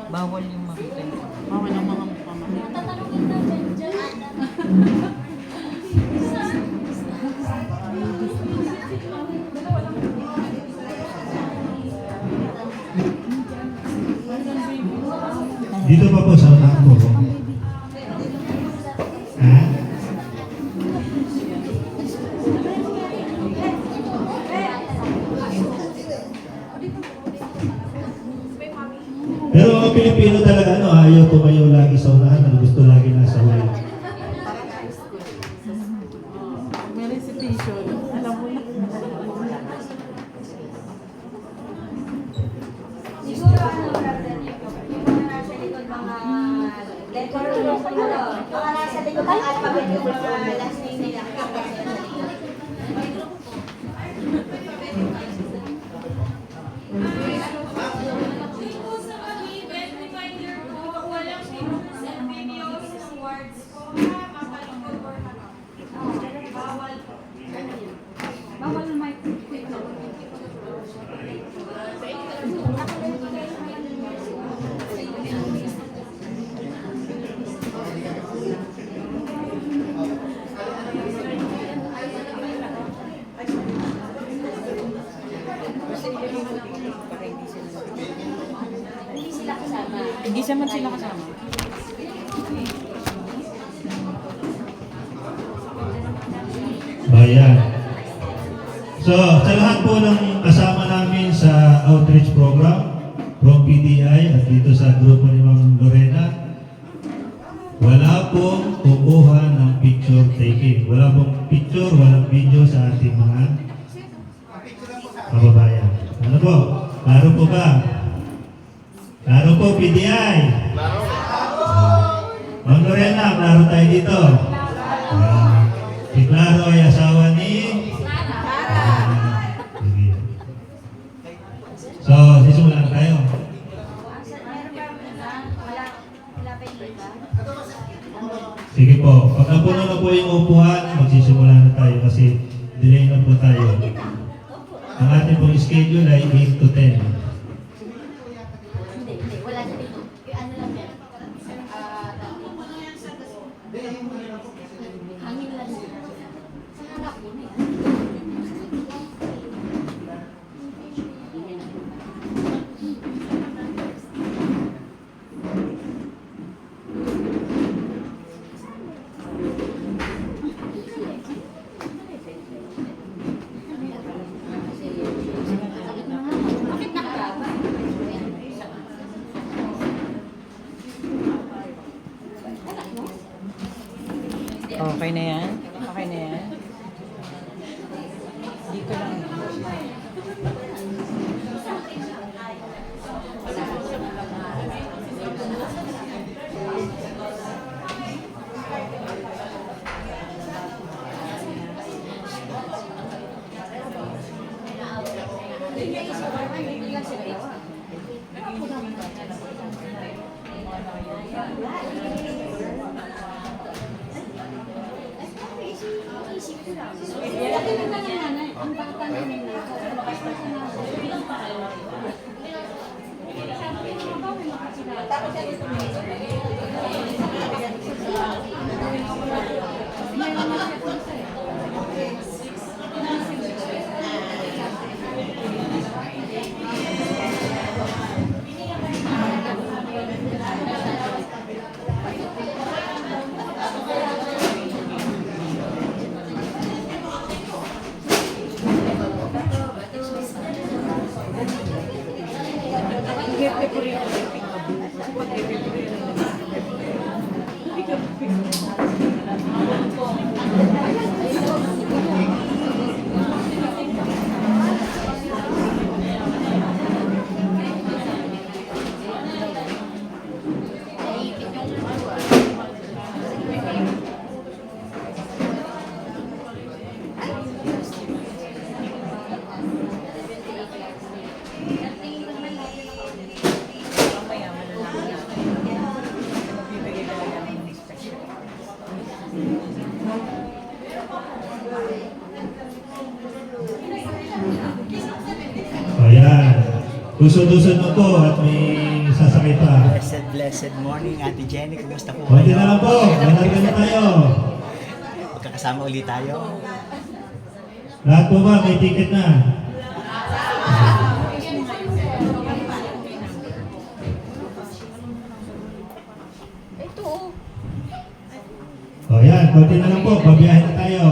Bawal yung makita. Bawal ang mga mukha makita. Tatanungin natin dyan. Dito pa po sa unahan po. Ha? Pero mga Pilipino talaga, ayaw tumayo lagi sa unahan. Gusto lagi nasa huli. May recitation. Alam mo na. Siguro brother, yung mga nasa likod mga letter, mga nasa likod ng alphabet yung mga last name nila. Bawal mic. Hindi sila kasama. Hindi naman sila kasama. Ayan. So, sa lahat po ng kasama namin sa outreach program from PDI at dito sa grupo ni Ma'am Lorena, wala pong kukuha ng picture taking. Wala pong picture, walang video sa ating mga kababayan. Ano po? Klaro po ba? Klaro po, PDI? Klaro. Ma'am Lorena, klaro tayo dito. Si Claro ay asawa ni sige. So, sisimulan tayo. Sige po, pag napuno na po yung upuan, magsisimula na tayo kasi delay na po tayo. Ang ating pong schedule ay 8 to 10. Hindi, wala na dito. Ano lang yan? Hangin lang yan. Sa harap mo na yan. Bakit nakakaba? Okay na yan? Okay na yan? Dito lang. Ang bata na nila. Ayan. Lusod-lusod na po at may sasakay pa. Blessed morning, Ate Jenny. Kumusta po Konti na lang po. Malarga na tayo. Magkakasama ulit tayo. Lahat po ba? May ticket na. O yan, konti na lang po. Babiyahin na tayo.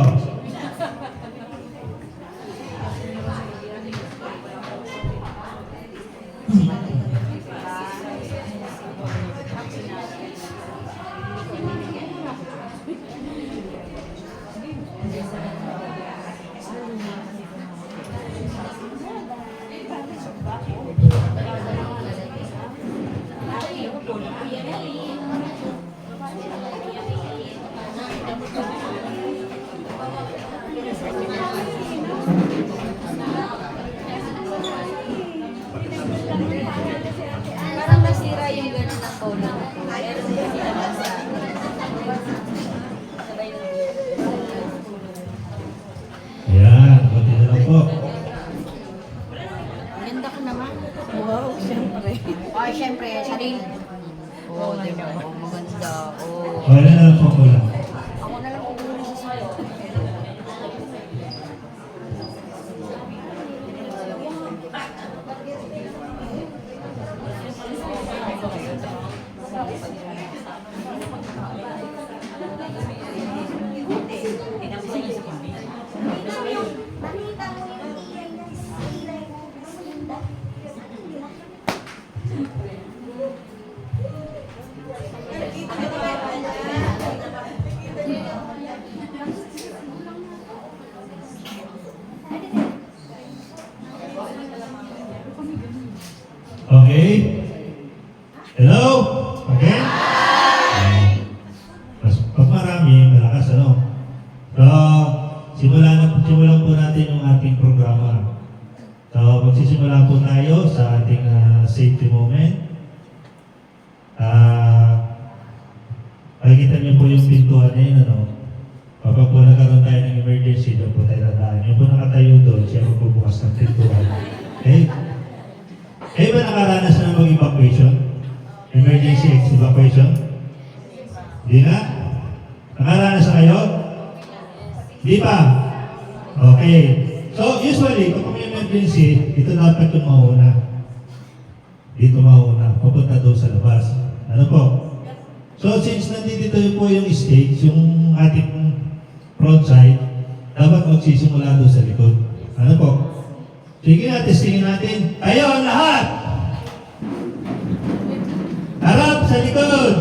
Parang nasira yung gano'n ng polo. Ayan, konti na lang po. Ganda ko naman. Wow, syempre. Oh, syempre, sarili. Oh, di ba? Oh, maganda. Oh. O, ilan na lang po kulang. Ako na lang pumili sa'yo. Okay? Hello? Okay? Mas pag marami, malakas ano? So, simulan po natin yung ating programa. So, magsisimula po tayo sa ating safety moment. Makikita niyo po yung pintuan na yun, ano? Kapag po nagkaroon tayo ng emergency, doon po tayo dadaan. Yung po nakatayo doon, siya magbubukas ng pintuan. Okay? Kayo ba nakaranas na ng mag-evacuation? Emergency evacuation? Hindi na? Nakaranas na kayo? Hindi pa? Okay. So, usually, kapag may emergency, ito dapat yung mauna. Dito mauna. Papunta doon sa labas. Ano po? So, since nandito po yung stage, yung ating front side, dapat magsisimula doon sa likod. Ano po? Sige na, testingin natin. Tayo ang lahat! Harap sa likod!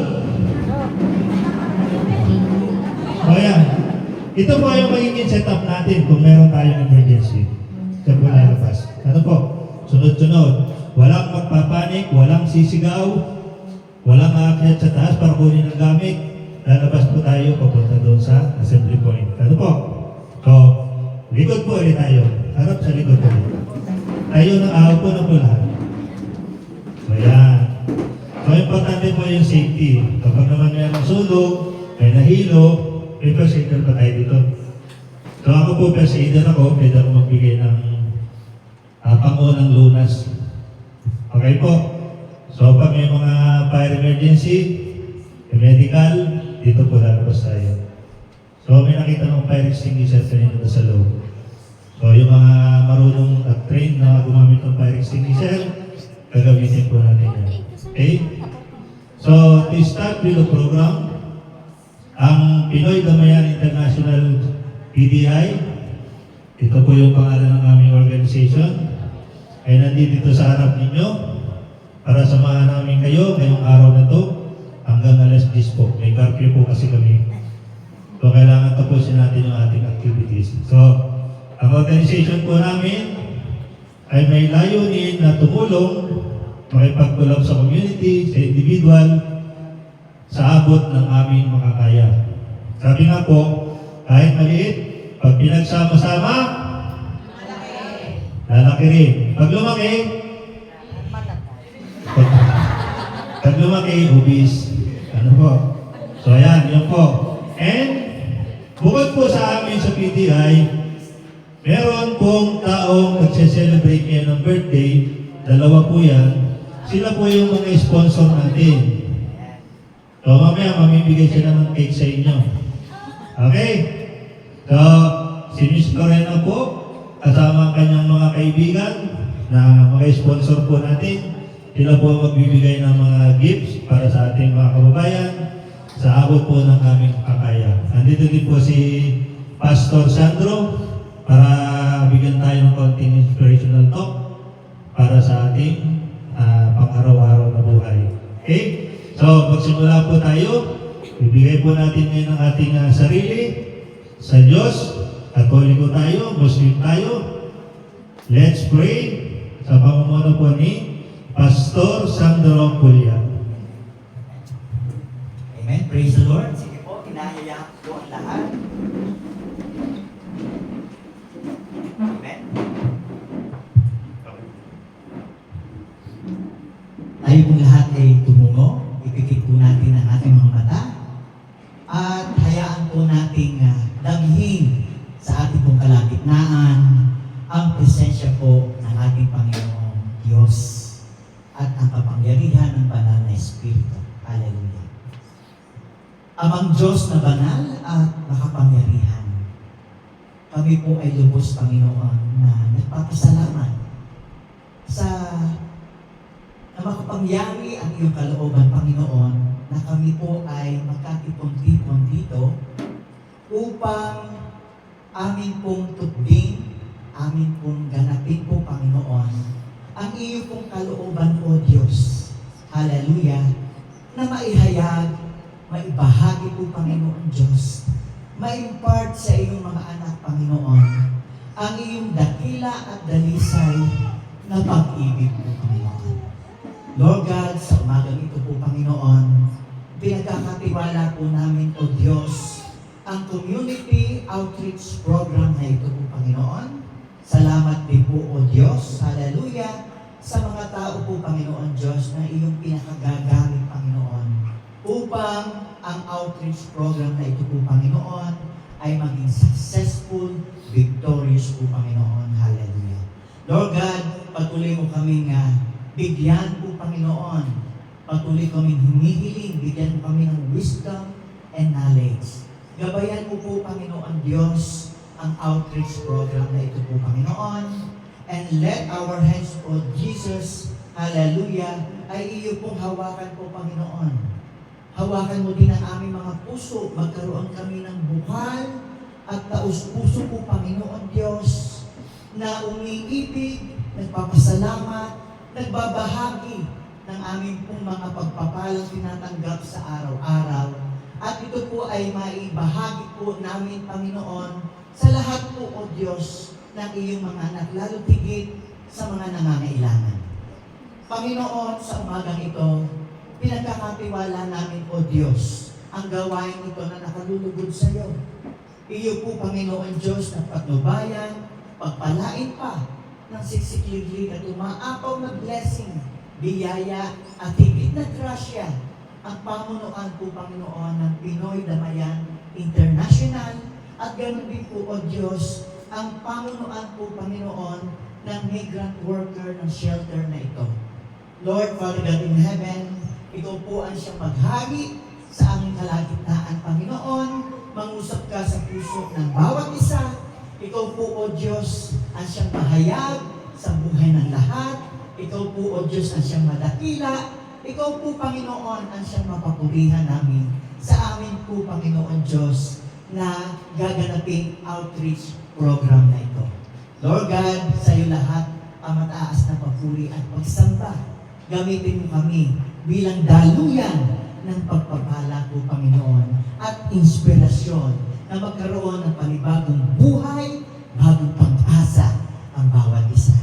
O yan. Ito po yung magiging setup natin kung meron tayong emergency. Sa po lalabas. Ano po? Sunod-sunod. Walang magpapanik, walang sisigaw, walang aakyat sa taas para kunin ang gamit. Lalabas po tayo papunta doon sa assembly point. Ano po? So, likod po ulit tayo. Harap sa likod ulit. Tayo ng ahaw po na po lahat. So, yan. So, importante po yung safety. Kapag naman mayroong sunog, may nahilo, may first aider pa tayo dito. So, ako po first aider ako, pwede ako magbigay ng pangunang lunas. Okay po? So, pag may mga fire emergency, medical, dito po lalabas tayo. So, may nakita ng fire extinguisher kanina doon sa loob. So, yung mga marunong at trained na gumamit ng fire extinguisher, gagamitin po natin yan. Okay? So, to start with the program, ang Pinoy Damayan International PDI, ito po yung pangalan ng aming organization, ay nandito sa harap ninyo para samahan namin kayo ngayong araw na to hanggang alas 10 po. May curfew po kasi kami. So, kailangan tapusin natin yung ating activities. So, ang organization po namin ay may layunin na tumulong, makipagtulong sa community, sa individual, sa abot ng aming makakaya. Sabi nga po, kahit maliit, pag pinagsama-sama, lalaki rin. Pag lumaki, obese. Ano po? So, ayan, yun po. And, bukod po sa amin sa PTI, meron pong taong nagse-celebrate ngayon ng birthday, dalawa po yan, Sila po yung mga sponsor natin. So mamaya mamibigay sila ng cake sa inyo. Okay? So, si Miss Lorena po, kasama ang kanyang mga kaibigan na mga sponsor po natin. Sila po ang magbibigay ng mga gifts para sa ating mga kababayan sa abot po ng aming kakaya. Nandito din po si Pastor Sandro para bigyan tayo ng konting inspirational talk para sa ating pang-araw-araw na buhay. Okay? So, magsimula po tayo. Ibigay po natin ngayon ang ating sarili sa Diyos. Katoliko tayo, Muslim tayo. Let's pray sa pamumuno po ni Pastor Sandro Pulya. Amen. Praise the Lord. Sige po, inahayaan po ang lahat. Amen. Tayo pong lahat ay tumungo. Ipikit po natin ang ating mga mata. At hayaan po nating damhin sa ating pong kalagitnaan ang presensya po ng ating Panginoong Diyos at ang kapangyarihan ng banal na Espiritu. Hallelujah. Amang Diyos na banal at makapangyarihan, kami po ay lubos, Panginoon, na nagpapasalamat sa na makapangyari ang iyong kalooban, Panginoon, na kami po ay magkatipon-tipon dito upang amin pong tutbing, amin pong ganapin po, Panginoon, ang iyong pong kalooban, O Diyos. Hallelujah. Na maihayag, maibahagi po, Panginoon Diyos, ma-impart sa iyong mga anak, Panginoon, ang iyong dakila at dalisay na pag-ibig po, Panginoon. Lord God, sa umagang ito po, Panginoon, pinagkakatiwala po namin, O Diyos, ang Community Outreach Program na ito po, Panginoon. Salamat din po, O Diyos, hallelujah, sa mga tao po, Panginoon Diyos, na iyong pinakagagamit, Panginoon, upang ang outreach program na ito po, Panginoon, ay maging successful, victorious po, Panginoon, hallelujah. Lord God, patuloy mo kaming bigyan po, Panginoon. Patuloy kaming humihiling, bigyan mo kami ng wisdom and knowledge. Gabayan mo po, Panginoon Diyos, ang outreach program na ito po, Panginoon. And let our hands, O Jesus, hallelujah, ay iyo pong hawakan po, Panginoon. Hawakan mo din ang aming mga puso. Magkaroon kami ng bukal at taus-puso po, Panginoon Diyos, na umiibig, nagpapasalamat, nagbabahagi ng aming pong mga pagpapalang tinatanggap sa araw-araw. At ito po ay maibahagi po namin, Panginoon, sa lahat po, O Diyos, ng iyong mga anak, lalo tigit sa mga nangangailangan. Panginoon, sa umagang ito, pinagkakatiwala namin, O Diyos, ang gawain ito na nakalulugod sa iyo. Iyo po, Panginoon Diyos, na patnubayan, pagpalain pa ng siksik-liglig at umaapaw na blessing, biyaya at higit na grasya ang pamunuan po, Panginoon, ng Pinoy Damayan International at ganoon din po, O Diyos, ang pamunuan po, Panginoon, ng migrant worker ng shelter na ito. Lord, Father God in heaven, ikaw po ang siyang maghagi sa aming kalagitnaan, Panginoon. Mangusap ka sa puso ng bawat isa. Ikaw po, O Diyos, ang siyang mahayag sa buhay ng lahat. Ikaw po, O Diyos, ang siyang madakila. Ikaw po, Panginoon, ang siyang mapapurihan namin sa amin po, Panginoon Diyos, na gaganapin outreach program na ito. Lord God, sa iyo lahat ang mataas na papuri at pagsamba. Gamitin mo kami bilang daluyan ng pagpapala po, Panginoon, at inspirasyon na magkaroon ng panibagong buhay, bagong pag-asa ang bawat isa.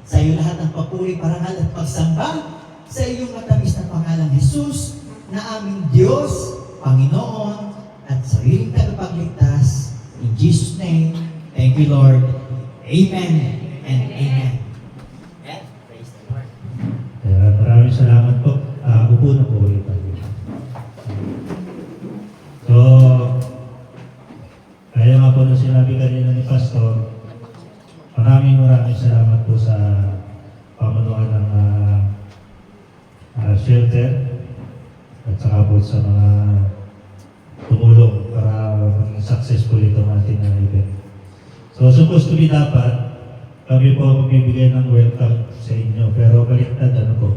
Sa iyo lahat ang papuri, parangal at pagsamba sa iyong matamis na pangalan, Jesus, na aming Diyos, Panginoon, at sariling tagapagligtas. In Jesus' name, thank you, Lord. Amen and amen. And praise the Lord. Maraming salamat po. Upo na po ulit tayo. So, kaya nga po na sinabi kanina ni Pastor, maraming salamat po sa pamunuan ng shelter at saka po sa mga tumulong para maging successful itong ating event. So supposed to be dapat kami po magbibigay ng welcome sa inyo, pero baliktad ano po,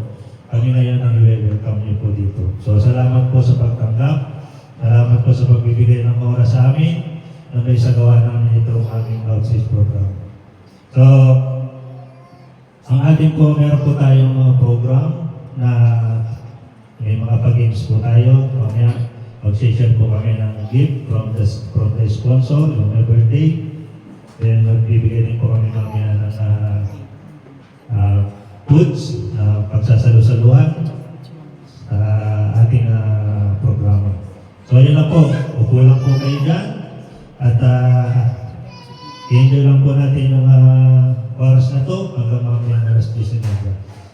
kami ngayon ang i-welcome niyo po dito. So salamat po sa pagtanggap, salamat po sa pagbibigay ng oras sa amin na may sagawa namin itong aming outreach program. So ang ating po, meron po tayong mga program na may mga pag-games po tayo. Mamaya mag-share po kami ng gift from the sponsor, yung my birthday. Then magbibigay din po kami mamaya ng foods, pagsasalu-saluhan sa ating programa. So yun lang po, upo lang po kayo dyan at i-enjoy lang po natin yung oras na to hanggang mamaya alas 10 na.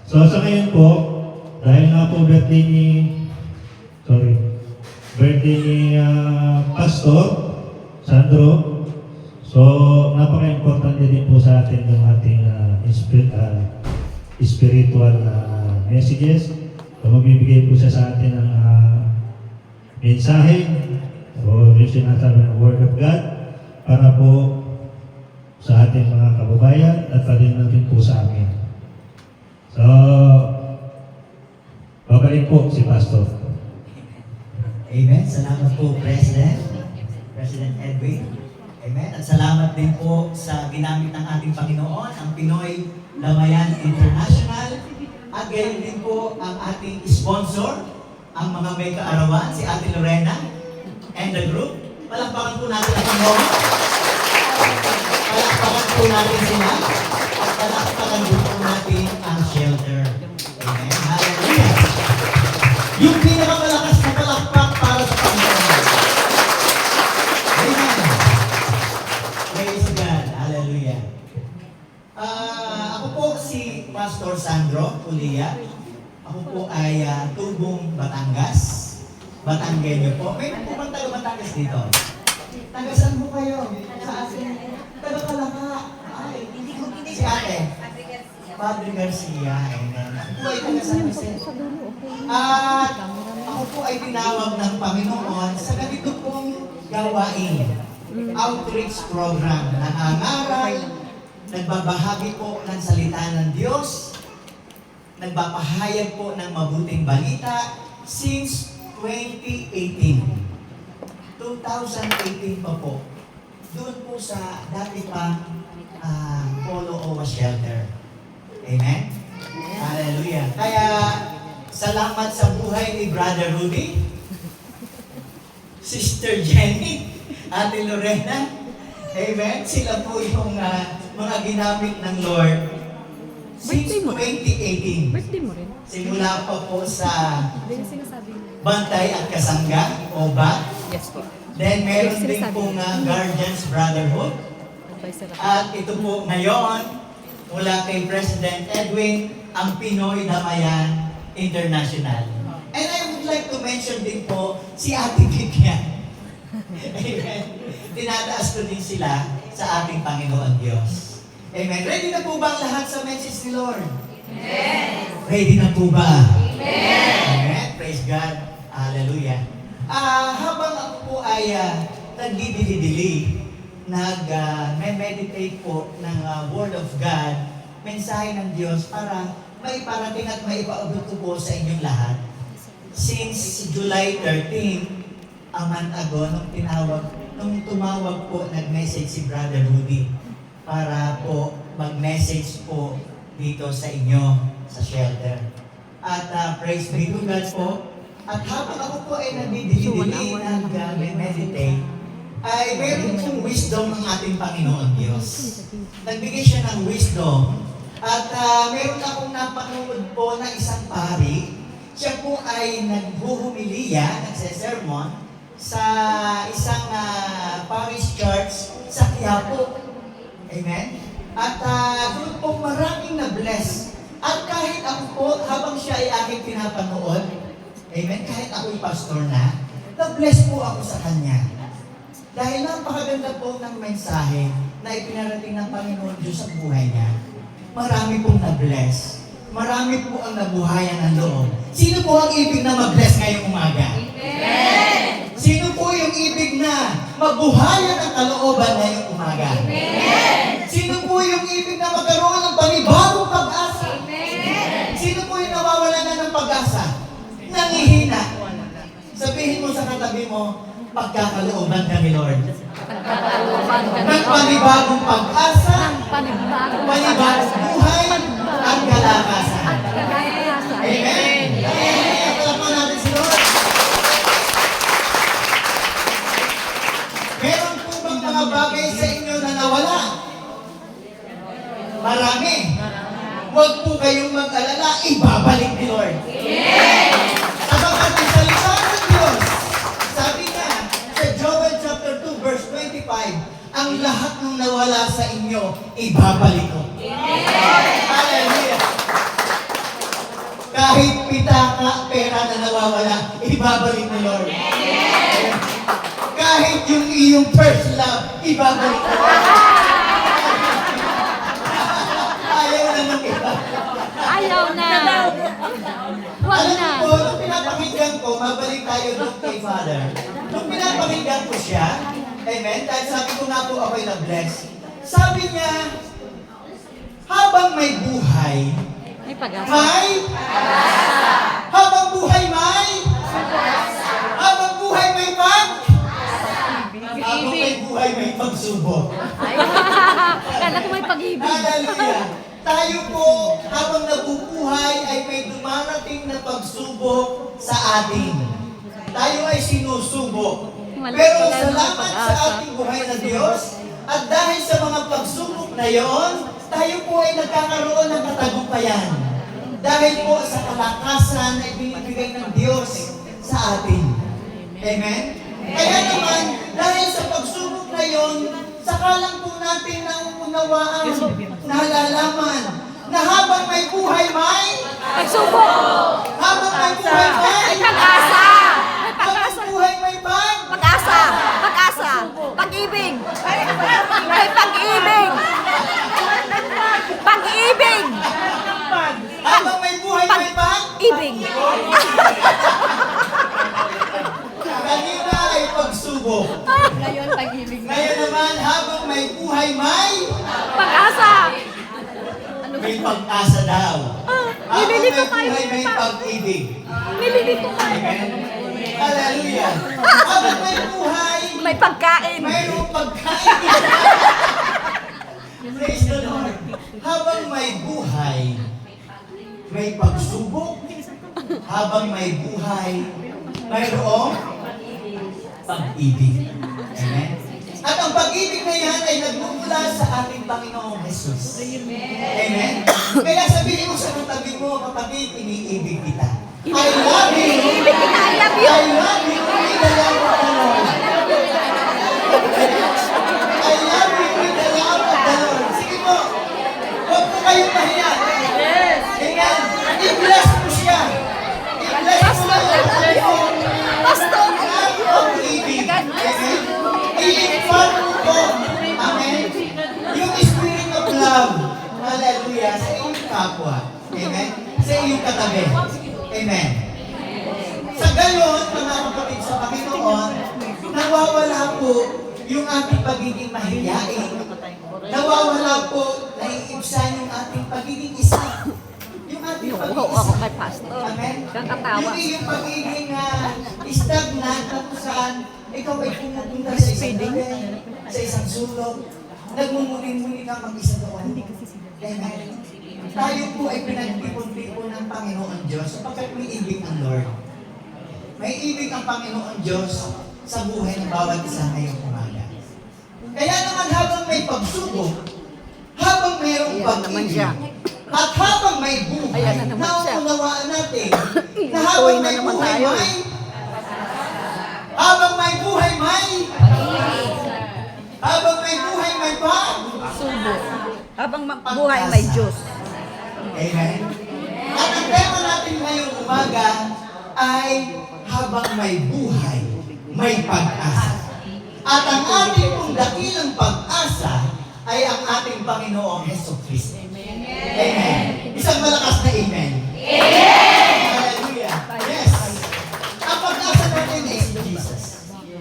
So sa ngayon po, dahil nga po birthday ni Pastor Sandro, so napaka-importante din po sa atin yung ating spiritual messages. So magbibigay po siya sa atin ng mensahe o yung sinasabi ng Word of God para po sa ating mga kababayan at pati na rin po sa amin. So, babalik po si Pastor. Amen. Salamat po, President Edwin. Amen. At salamat din po sa ginamit ng ating Panginoon, ang Pinoy Damayan International. At gayon din po ang ating sponsor, ang mga may kaarawan, si Ate Lorena and the group. Palakpakan po natin ang Panginoon. Palakpakan po natin sila. At palakpakan din po natin ang shelter. Amen. Hallelujah. Yung pinakamalakas na palakpak para sa Panginoon. Amen. Praise God. Hallelujah. Ako po si Pastor Sandro Pulia. Ako po ay tubong Batangas. Batanggenyo po. May po bang taga Batangas dito? Taga saan po kayo? Sa atin? Taga Kalaka. Ay, si ate. Padre Garcia. Amen. Ako po ay taga San Jose. At ako po ay tinawag ng Panginoon sa ganito pong gawain. Outreach program. Nangangaral, nagbabahagi po ng salita ng Diyos, nagpapahayag po ng mabuting balita since 2018. 2018 pa po. Doon po sa dati pa Polo Owa Shelter. Amen? Hallelujah. Kaya, salamat sa buhay ni Brother Rudy, Sister Jenny, Ate Lorena. Amen? Sila po yung mga ginamit ng Lord since 2018. Birthday mo rin. Simula pa po sa Hindi na sinasabi mo. Bantay at Kasangga, OBA. Yes po. Then meron din pong Guardians Brotherhood. Advisor ako. At ito po ngayon, mula kay President Edwin, ang Pinoy Damayan International. And I would like to mention din po si Ate Vivian. Amen. Tinataas ko din sila sa ating Panginoon Diyos. Amen. Ready na po ba ang lahat sa message ni Lord? Amen. Ready na po ba? Amen. Amen. Praise God. Hallelujah. Habang ako po ay nagdidili-dili, nag-meditate po ng Word of God, mensahe ng Diyos para maiparating at maipaabot ko po sa inyong lahat. Since July 13, a month ago, nung tumawag po, nag-message si Brother Rudy para po mag-message po dito sa inyo, sa shelter. At praise be to God po. At habang ako po ay nagdidili, nag-meditate, ay meron pong wisdom ng ating Panginoon Diyos. Nagbigay siya ng wisdom. At meron akong napanood po na isang pari. Siya po ay naghuhumiliya, nagsesermon sa isang parish church sa Quiapo. Amen? At doon po maraming na-bless. At kahit ako po, habang siya ay aking pinapanood, amen, kahit ako'y pastor na-bless po ako sa kanya. Dahil napakaganda po ng mensahe na ipinarating ng Panginoon Diyos sa buhay niya. Marami pong na-bless. marami po ang nabuhayan ng loob. Sino po ang ibig na mag-bless ngayong umaga? Amen. Sino po yung ibig na mabuhayan ang kalooban ngayong umaga? Amen. Sino po yung ibig na magkaroon ng panibagong pag-asa? Amen. Sino po yung nawawalan na ng pag-asa? Nangihina. Sabihin mo sa katabi mo, pagkakalooban kami, Lord. Ng panibagong pag-asa, panibagong buhay, at kalakasan. Amen? Amen. Palapakan natin si Lord. Meron po bang mga bagay sa inyo na nawala? Marami. Huwag po kayong mag-alala, ibabalik ni Lord. Sapagkat ang salita ng Diyos, sabi niya sa Joel chapter 2 verse 25, ang lahat ng nawala sa inyo, ibabalik ko. Hallelujah! Kahit pitaka, pera na nawawala, ibabalik ni Lord. Kahit yung iyong first love, ibabalik ko. Ayaw na ng iba. Ayaw na. Huwag Alam na. mo po, nung pinapakinggan ko, mabalik tayo doon kay Father. Nung pinapakinggan ko siya, amen, dahil sabi ko nga po ako'y na-bless. Sabi niya, habang may buhay, May pag-asa. may habang buhay may habang buhay may habang may buhay may pagsubok. Kala ko may pag-ibig. Hallelujah. Tayo po, habang nabubuhay, ay may dumarating na pagsubok sa atin. Tayo ay sinusubok. Pero salamat sa ating buhay na Diyos, at dahil sa mga pagsubok na yon, tayo po ay nagkakaroon ng katagumpayan. Dahil po sa kalakasan na ibinibigay ng Diyos sa atin. Amen? Kaya naman, dahil sa pagsubok na yon, saka lang po natin nauunawaan, nalalaman, na habang may buhay may, Pagsubok. habang may buhay may, May pag-asa. May habang pag-asa. buhay may bag, Pag-asa. Pag-asa. Pag-ibig. May pag-ibig. Pag-ibig. habang may buhay may bag, Ibig. kanina ay pagsubok. Ngayon, pag-ibig. Ngayon naman, habang may buhay may, Pag-asa. may pag-asa daw. Habang may nililito tayo buhay may pa. pag-ibig. Nililito tayo. Amen? Hallelujah. Habang may buhay, May pagkain. mayroong pagkain. Praise the Lord. Habang may buhay, may pagsubok. Habang may buhay, mayroong pag-ibig. Amen? At ang pag-ibig na yan ay nagmumula sa ating Panginoong Jesus. Amen? Kaya sabihin mo sa katabi mo, kapatid, iniibig kita. I love you. Ibig kita. I love you. I love you with the love of the Lord. I love you with the love of the Lord. Sige po, huwag po kayong mahiya. Amen? I-bless mo siya. I-bless mo yung Pastor. love of ibig. Amen? I-impart mo po. Amen? Yung spirit of love. Hallelujah. Sa iyong kapwa. Amen? Sa iyong katabi. Amen? Sa gayon, mga kapatid sa Panginoon, nawawala po yung ating pagiging mahiyain. Nawawala po, naiibsan yung ating pagiging isa. Yung ating pagiging Ako isa. kay Pastor. Amen? Kakatawa. Yung pagiging stagnant na kung saan ikaw ay pumupunta sa isang gabi, sa isang sulok, nagmumuni-muni ka mag-isa doon. Amen? Tayo po ay pinagtipon-tipon ng Panginoon Diyos sapagkat may ibig ang Lord. May ibig ang Panginoon Diyos sa buhay ng bawat isa ngayong umaga. Kaya naman habang may pagsubok, habang mayroong pag-ibig, at habang may buhay, Ayan na naman siya. nauunawaan natin na habang may buhay may, habang may buhay may, habang may buhay may pag. Subo. Habang buhay may Diyos. Amen. At ang tema natin ngayong umaga ay habang may buhay, may pag-asa. At ang ating pong dakilang pag-asa ay ang ating Panginoong Hesus Kristo. Amen. Isang malakas na amen. Amen! Hallelujah. Yes. Ang pag-asa natin is Jesus.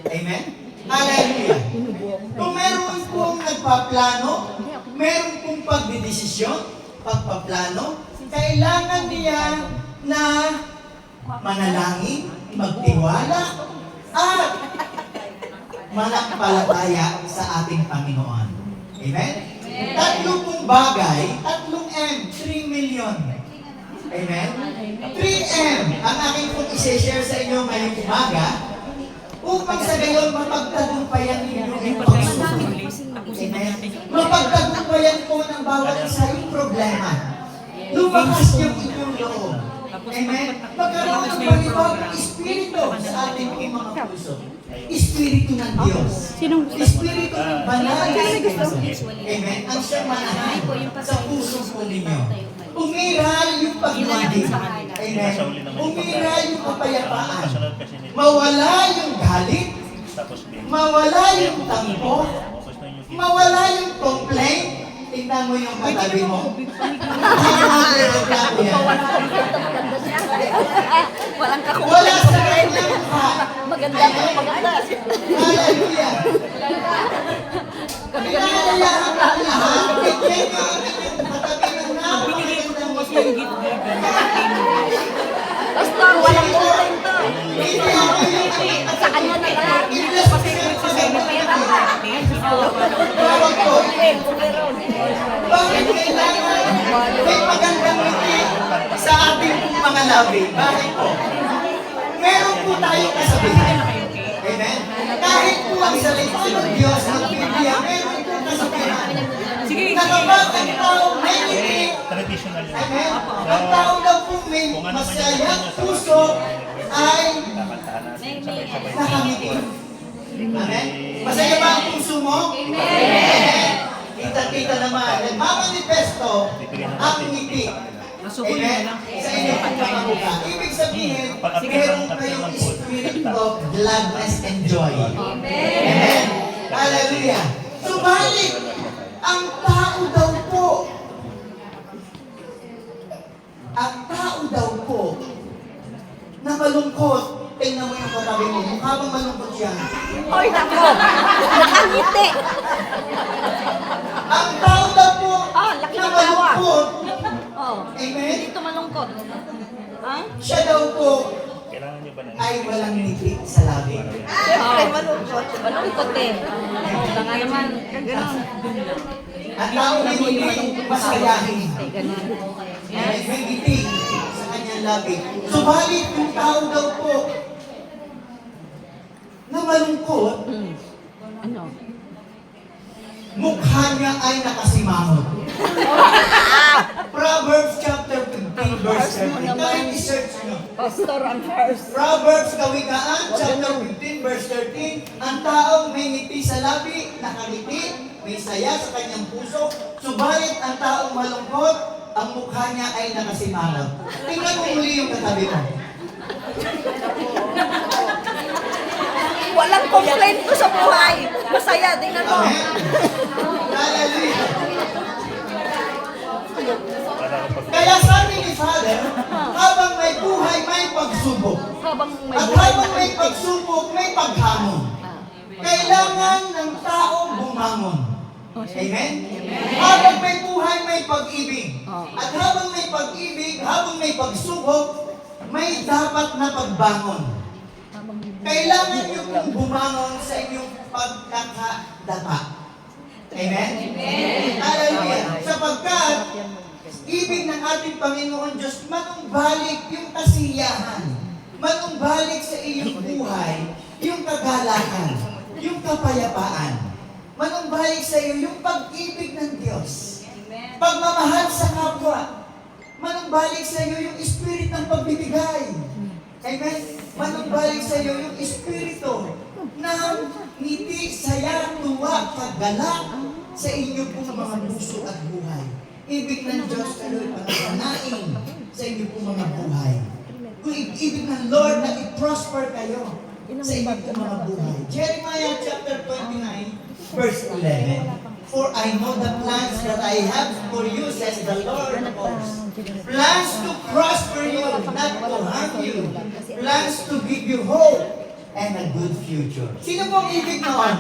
Amen? Hallelujah. Kung meron pong nagpaplano, meron pong pagpaplano, kailangan niya na manalangin, magtiwala, at manampalataya sa ating Panginoon. Amen? Tatlong pong bagay, 3 million. Amen? 3M ang aking pong isi-share sa inyo ngayong umaga upang sa gayon mapagtagumpayan ninyo ang pagsusumuli. Amen? Mapagtagumpayan po ng bawat isa yung problema. Lumakas yung inyong loob. Amen? Magkaroon ng panibagong espiritu sa ating mga puso. Espiritu ng Diyos. Espiritu ng banal na Espiritu. Amen? Ang siya manahan sa puso po ninyo. Umiral yung pagmamahal. Amen? Umiral yung kapayapaan. Mawala yung galit. Mawala yung tampo. Mawala yung complaint. Tingnan mo yung katabi mo. Walang kakuha. Wala sa kanyang mukha. Maganda. Hallelujah. Pinahalayahan ka lahat. Bigyan nyo ang katabi ng napakagandang gift. Pastor, walang kontento. Hindi ako yung Sa kanya na lahat. tawag ko. Bakit kailangan may magandang ngiti sa ating mga labi? Bakit po? Meron po tayong kasabihan. Amen? Kahit po ang salita ng Diyos ng Biblia, meron po kasabihan. Na kapag ang tao may ngiti, amen? Ang tao daw po may masayang puso ay nakangiti. Amen? Masaya ba ang puso mo? Amen! Kita-kita naman, nagmamanifesto ang ngiti. Amen? Sa inyong pagkakabuka. Ibig sabihin, meron kayong spirit of gladness and joy. Amen? Hallelujah! Subalit, ang tao daw po, na malungkot, tingnan mo yung katabi mo, mukha bang malungkot siya? Hoy, nako. Nakangiti. Ang tao daw po Laki na ng tawa. malungkot, Oh, amen? dito malungkot. Ha? Siya daw po ay walang ngiti sa labi. Siyempre, malungkot. Malungkot eh. Wala nga naman. Ganon. Ang tao may ngiti, masayahin. Ganon. May ngiti sa kanyang labi. Subalit yung tao daw po na malungkot, Ano? mukha niya ay nakasimangot. Proverbs chapter 15 verse 13. Kahit i-search nyo. Pastor ang first. Proverbs Kawikaan chapter 15 verse 13. Ang taong may ngiti sa labi, nakangiti, may saya sa kanyang puso. Subalit ang taong malungkot, ang mukha niya ay nakasimangot. Tingnan mo muli yung katabi mo. Walang complaint ko sa buhay. Masaya, tingnan mo. Amen? Hallelujah. Kaya sabi ni Father, habang may buhay, may pagsubok. Habang may At buhay habang may pagsubok, may paghamon. Kailangan ng tao bumangon. Amen? Habang may buhay, may pag-ibig. At habang may pag-ibig, habang may pagsubok, may dapat na pagbangon. Kailangan niyo pong bumangon sa inyong pagkakadapa. Amen? Hallelujah. Sapagkat, ibig ng ating Panginoon Diyos, manumbalik yung kasiyahan. Manumbalik sa iyong buhay, yung kagalakan, yung kapayapaan. Manumbalik sa iyo yung pag-ibig ng Diyos. Pagmamahal sa kapwa. Manumbalik sa iyo yung spirit ng pagbibigay. Amen? Manumbalik sa iyo yung espiritu ng ngiti, saya, tuwa, paggalak sa inyo pong mga puso at buhay. Ibig ng Diyos kayo'y panatanain sa inyo pong mga buhay. Kung ibig ng Lord na i-prosper kayo sa inyo pong mga buhay. Jeremiah chapter 29, verse 11. For I know the plans that I have for you, says the Lord of hosts. Plans to prosper you, not to harm you. Plans to give you hope and a good future. Sino pong ibig noon?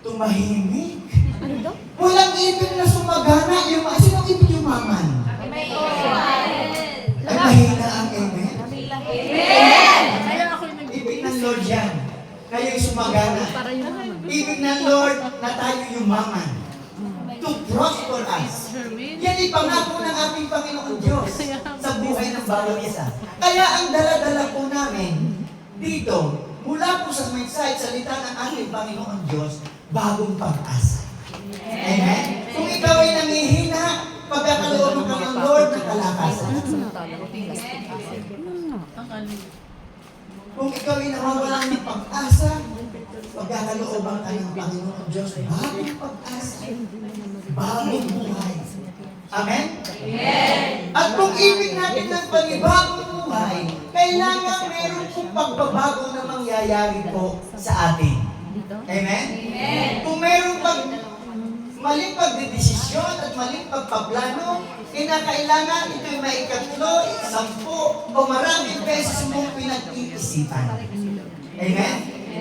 Tumahimik. Walang ibig na sumagana. Sino ibig yumaman? Ay mahina ang amen. Kaya ako yung Ibig ng Lord yan. Kayo'y sumagana. Ibig ng Lord na tayo yumaman. To prosper us. Yan ay pangako ng ating Panginoon Diyos sa buhay ng bawat isa. Kaya ang dala-dala po namin dito, mula po sa mensahe, salita ng ating Panginoon Diyos, bagong pag-asa. Amen? Kung ikaw ay nangihina, pagkakaloob ka ng Lord ng kalakasan. Kung ikaw ay nawawalan ng pag-asa, pagkakalooban ka ng Panginoon Diyos, bagong pag-asa, bagong buhay. Amen? At kung ibig natin ng panibagong buhay, kailangan meron pong pagbabago na mangyayari po sa atin. Amen? Kung meron maling pagdedesisyon at maling pagpaplano, kinakailangan ito'y maikatlo, 10, o maraming beses mong pinag-iisipan. Amen?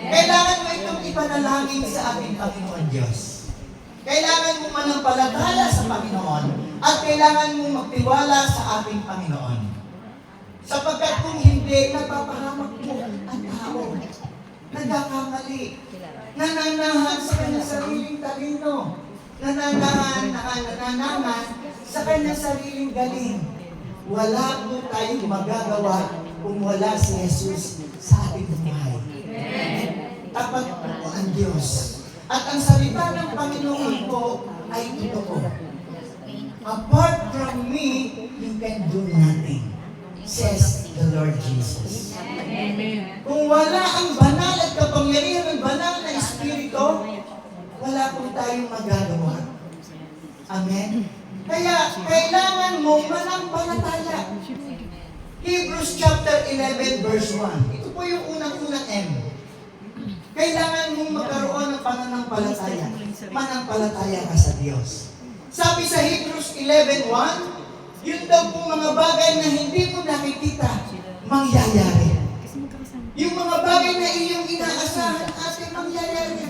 Kailangan mo itong ipanalangin sa ating Panginoon Diyos. Kailangan mo manampalataya sa Panginoon at kailangan mo magtiwala sa ating Panginoon. Sapagkat kung hindi, napapahamak mo ang tao. Nagkakamali. Nananahan sa kanyang sariling talino. Nananahan sa kanyang sariling galing. Wala po tayong magagawa kung wala si Jesus sa ating buhay. Tapat po ang Diyos. At ang salita ng Panginoon po ay totoo. Apart from me, you can do nothing, says the Lord Jesus. Kung wala ang banal at kapangyarihan ng banal na Espiritu, wala po tayong magagawa. Amen? Kaya, kailangan mo manampalataya. Hebrews chapter 11 verse 1. Ito po yung unang-unang M. Kailangan mong magkaroon ng pananampalataya. Manampalataya ka sa Diyos. Sabi sa Hebrews 11:1, yun daw po mga bagay na hindi mo nakikita, mangyayari. Yung mga bagay na iyong inaasahan ating mangyayari,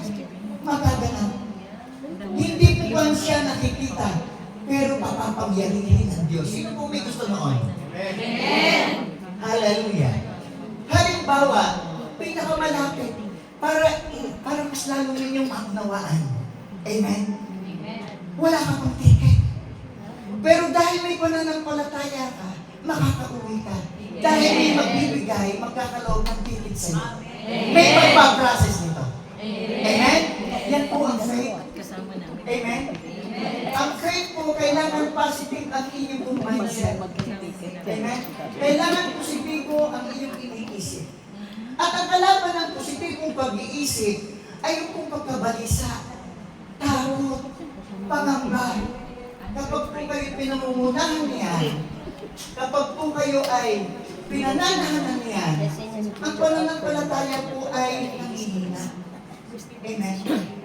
magaganap. Hindi po ba siya nakikita, pero papapangyarihin ng Diyos. Sino po may gusto noon? Amen! Hallelujah! Halimbawa, pinakamalapit, para mas lalo ninyong maunawaan. Amen? Wala ka pang ticket. Pero dahil may pananampalataya ka, makakauwi ka. Dahil may magbibigay, magkakaloob ng ticket sa iyo. May magpa-process nito. Amen? Yan po ang faith. Amen? Ang faith po, kailangan positive ang inyong mindset. Amen? Kailangan positibo ang inyong iniisip. At ang kalaban ng positibong pag-iisip ay yung pong pagkabalisa, takot, pangamba. Kapag po kayo pinangungunahan niyan, kapag po kayo ay pinananahanan niyan, ang pananampalataya po ay nangihina. Amen?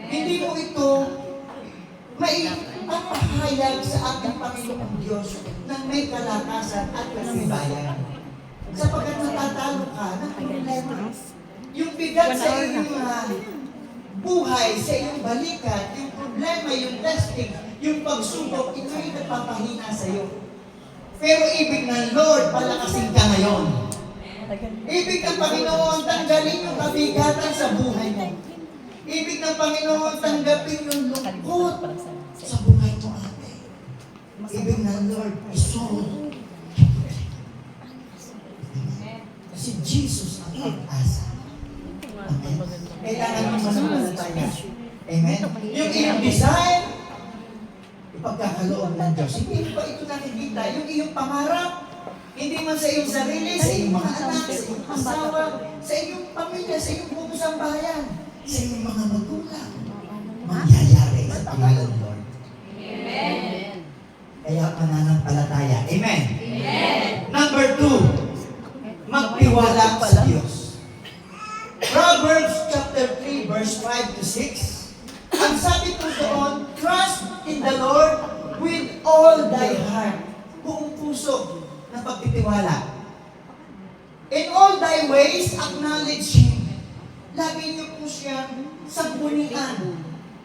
Hindi mo ito maipapahayag sa ating Panginoong Diyos ng may kalakasan at kasibayan. Sapagkat natatalo ka ng problema. Yung bigat sa iyong buhay, sa iyong balikat, yung problema, yung testing, yung pagsubok, ito ay nagpapahina sa iyo. Pero ibig ng Lord, palakasin ka ngayon. Ibig ng Panginoon, tanggalin yung kabigatan sa buhay mo. Ibig ng Panginoon, tanggapin yung lungkot sa buhay mo, ate. Ibig ng Lord, isulong. Si Jesus ang pag-asa. Amen. Kailangan mo manampalataya. Amen. Yung iyong desire, ipagkakaloob ng Diyos. Hindi mo ba ito nakikita? Yung iyong pangarap, hindi man sa iyong sarili, sa iyong mga anak, sa iyong asawa, sa iyong pamilya, sa iyong buong sambahayan, sa iyong mga magulang, mangyayari sa pangalan ng Lord. Amen. Kaya pananampalataya. Amen. Amen. Number 2, magtiwala sa Diyos. Proverbs chapter 3 verse 5 to 6. Ang pagtitiwala. In all thy ways, acknowledge Him. Lagi niyo po siyang sagbunian.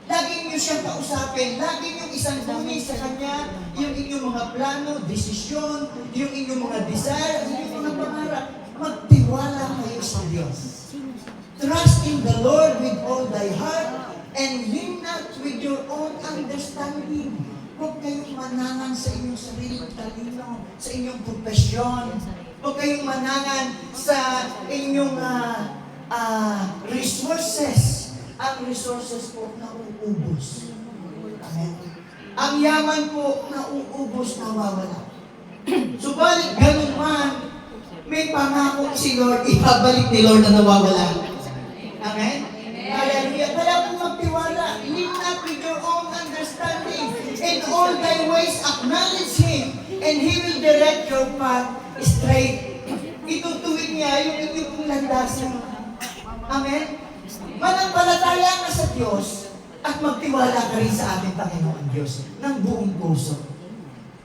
Lagi niyo siyang kausapin. Lagi niyo isang buni sa Kanya, yung inyong mga plano, desisyon, yung inyong mga desire, yung inyong mga pangarap. Magtiwala kayo sa Diyos. Trust in the Lord with all thy heart and lean not with your own understanding. Huwag kayong manangan sa inyong sariling talino, sa inyong profesyon. Huwag kayong manangan sa inyong resources. Ang resources po nauubos. Amen. Ang yaman po nauubos, nawawala. Subalit ganun man, may pangako si Lord, ibabalik ni Lord na nawawala. Amen? Hallelujah. Kaya po magtiwala. Lean not with your own understanding. In all thy ways acknowledge Him, and He will direct your path straight. Itutuwid niya yung inyong pong landasan. Amen? Manampalataya ka sa Diyos at magtiwala ka rin sa ating Panginoon Diyos ng buong puso.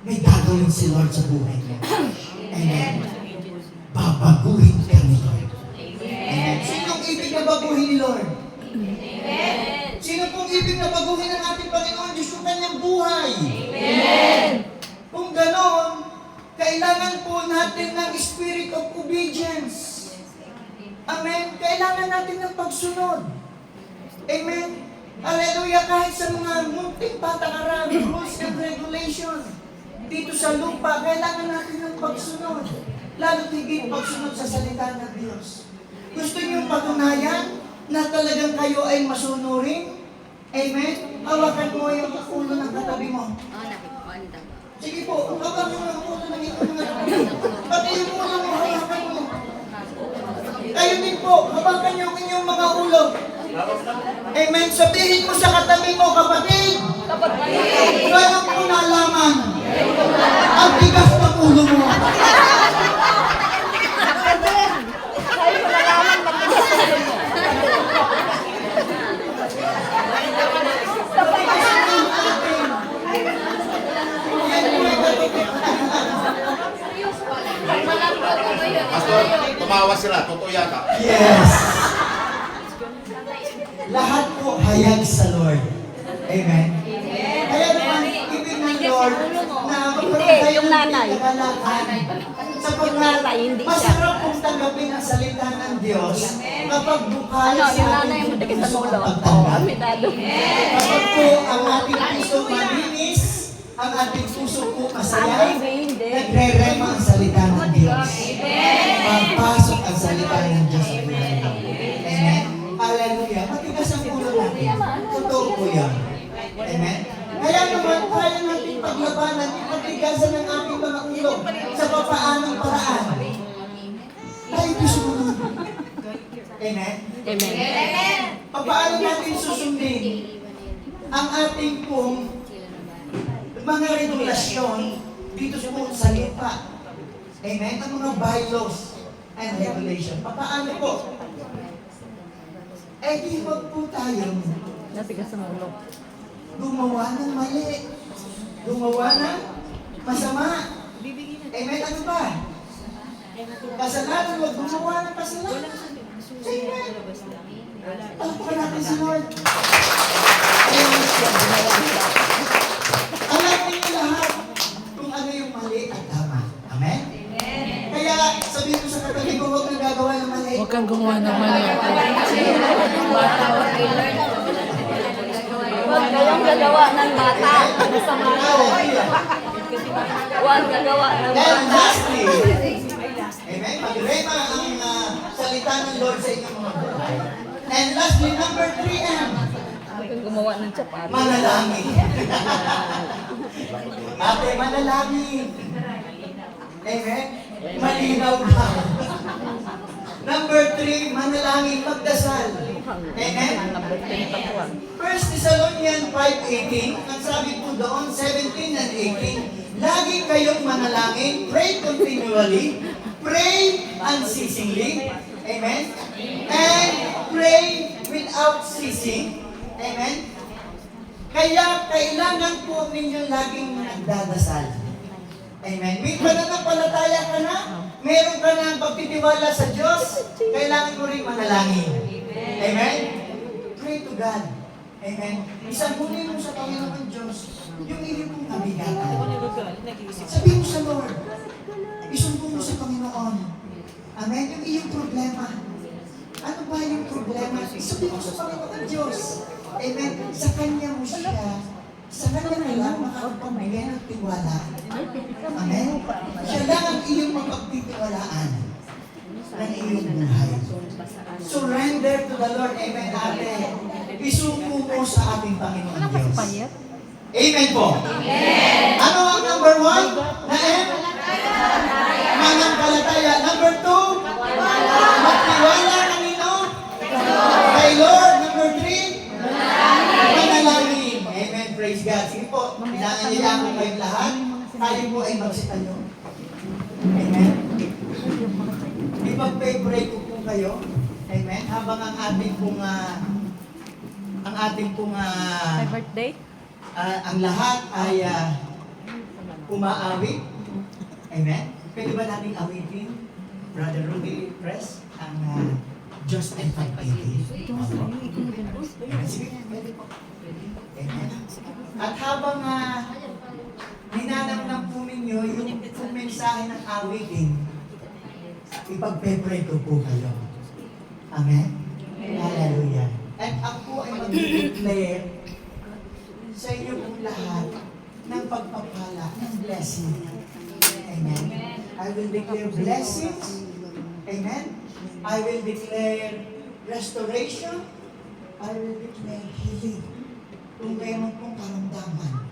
May gagawin si Lord sa buhay niya. Amen? Babaguhin ka ni Lord. Amen. Sinong ibig na baguhin ni Lord? Amen. Sino pong ibig na baguhin ng ating Panginoon Diyos yung kanyang buhay? Amen. Kung ganon, kailangan po natin ng spirit of obedience. Amen. Kailangan natin ng pagsunod. Amen. Hallelujah. Kahit sa mga munting patakaran, rules and regulations, dito sa lupa, kailangan natin ng pagsunod. Lalo higit pagsunod sa salita ng Diyos. Gusto niyong patunayan na talagang kayo ay masunurin? Amen? Hawakan mo yung ulo ng katabi mo. Sige po, hawakan mo yung ulo ng inyong mga katabi. Pati yung ulo mo, hawakan mo. Kayo din po, hawakan niyo ang inyong mga ulo. Amen? Sabihin mo sa katabi mo, kapatid. Gano'n ko nalaman ang bigas ng ulo mo. Pastor, tumawa sila, totoo yata. Yes. Lahat po hayag sa Lord. Amen. Kaya naman, ibig ng Lord na magkaroon tayo yung nanay. ng kagalakan. Sapagkat masarap pong tanggapin ang salita ng Diyos kapag bukalan Ano, sa yung nanay ating mo, dikit sa puso ulo. ang pagtanggap. Amitado. Kapag po ang ating puso malinis, ang ating puso po masaya, nagre-rema ang salita ng Diyos. Magpasok ang salita ng Diyos sa buhay natin. Amen? Hallelujah. Matigas ang ulo natin. Totoo po yan. Amen? Kaya naman, kaya natin paglabanan yung matigasan ng ating mga ulo sa papaanong paraan. Tayo po sumunod. Amen? Amen. Paano natin susundin ang ating pong mga regulasyon dito sa lupa? Amen? Ang mga bylaws and regulation. Paano po? Eh di wag po tayo Natigas ang ulo. gumawa ng mali. Gumawa ng masama. Amen? Ano ba? Kasalanan, wag gumawa ng kasalanan. Amen. Palpakan natin si Lord. Amen. Alam niyo lahat kung ano yung mali at tama. Amen? Kaya sabihin ko sa katabi ko, huwag kang gagawa ng mali. Huwag kang gumawa ng mali. Huwag kayong gagawa ng bata. Masama ko. Huwag gagawa ng And bata. lastly, amen, magrema ang salita ng Lord sa inyong mga buhay. And lastly, number 3M, Huwag kang gumawa ng tsapat. manalangin. Ate, manalangin. Amen? Malinaw ka. Number 3, manalangin, magdasal. Amen? First Thessalonians 5:18, ang sabi po doon, 17 and 18, lagi kayong manalangin, pray continually, pray unceasingly, amen? And pray without ceasing, amen? Kaya kailangan po ninyo laging nagdadasal. Amen. May pananampalataya ka na, meron ka na pagtitiwala sa Diyos, kailangan mo rin manalangin. Amen? Pray to God. Amen. Isabunin mo sa Panginoon Diyos yung iyong mong kabigatan. Sabihin mo sa Lord, isumbong mo sa Panginoon. Amen? Yung iyong problema. Ano ba yung problema? Sabihin mo sa Panginoon Diyos. Amen? Sa Kanya mo siya. Sa Kanya na lang makakapagbigay ng tiwala. Amen? Siya lang ang iyong mapagtitiwalaan ng iyong buhay. Surrender to the Lord. Amen, ate. Isuko mo sa ating Panginoon Diyos. Amen po. Amen. Ano ang number 1? Na M? Mananampalataya. Number 2? Magtiwala kanino? Kay Lord. Number 3? Manalangin. Amen. Praise God. Sige po. Pinangyayahan ko kayong lahat. Tayo po ay magsitayo. Amen. Ipag-pray ko po kayo. Amen. Habang ang ating pong My birthday? ang lahat ay umaawit. Amen. Pwede ba nating awitin, Brother Rudy Press, ang Just and Fight Amen. Sige, pwede po. Amen. At habang ninanamnam po ninyo yung mensahe ng awitin, ipag-pray ko po kayo. Amen? Hallelujah. At ako ay mag-declare sa inyo pong lahat ng pagpapala, ng blessing. Amen. I will declare blessings. Amen. I will declare restoration. I will declare healing. Kung meron pong karamdaman,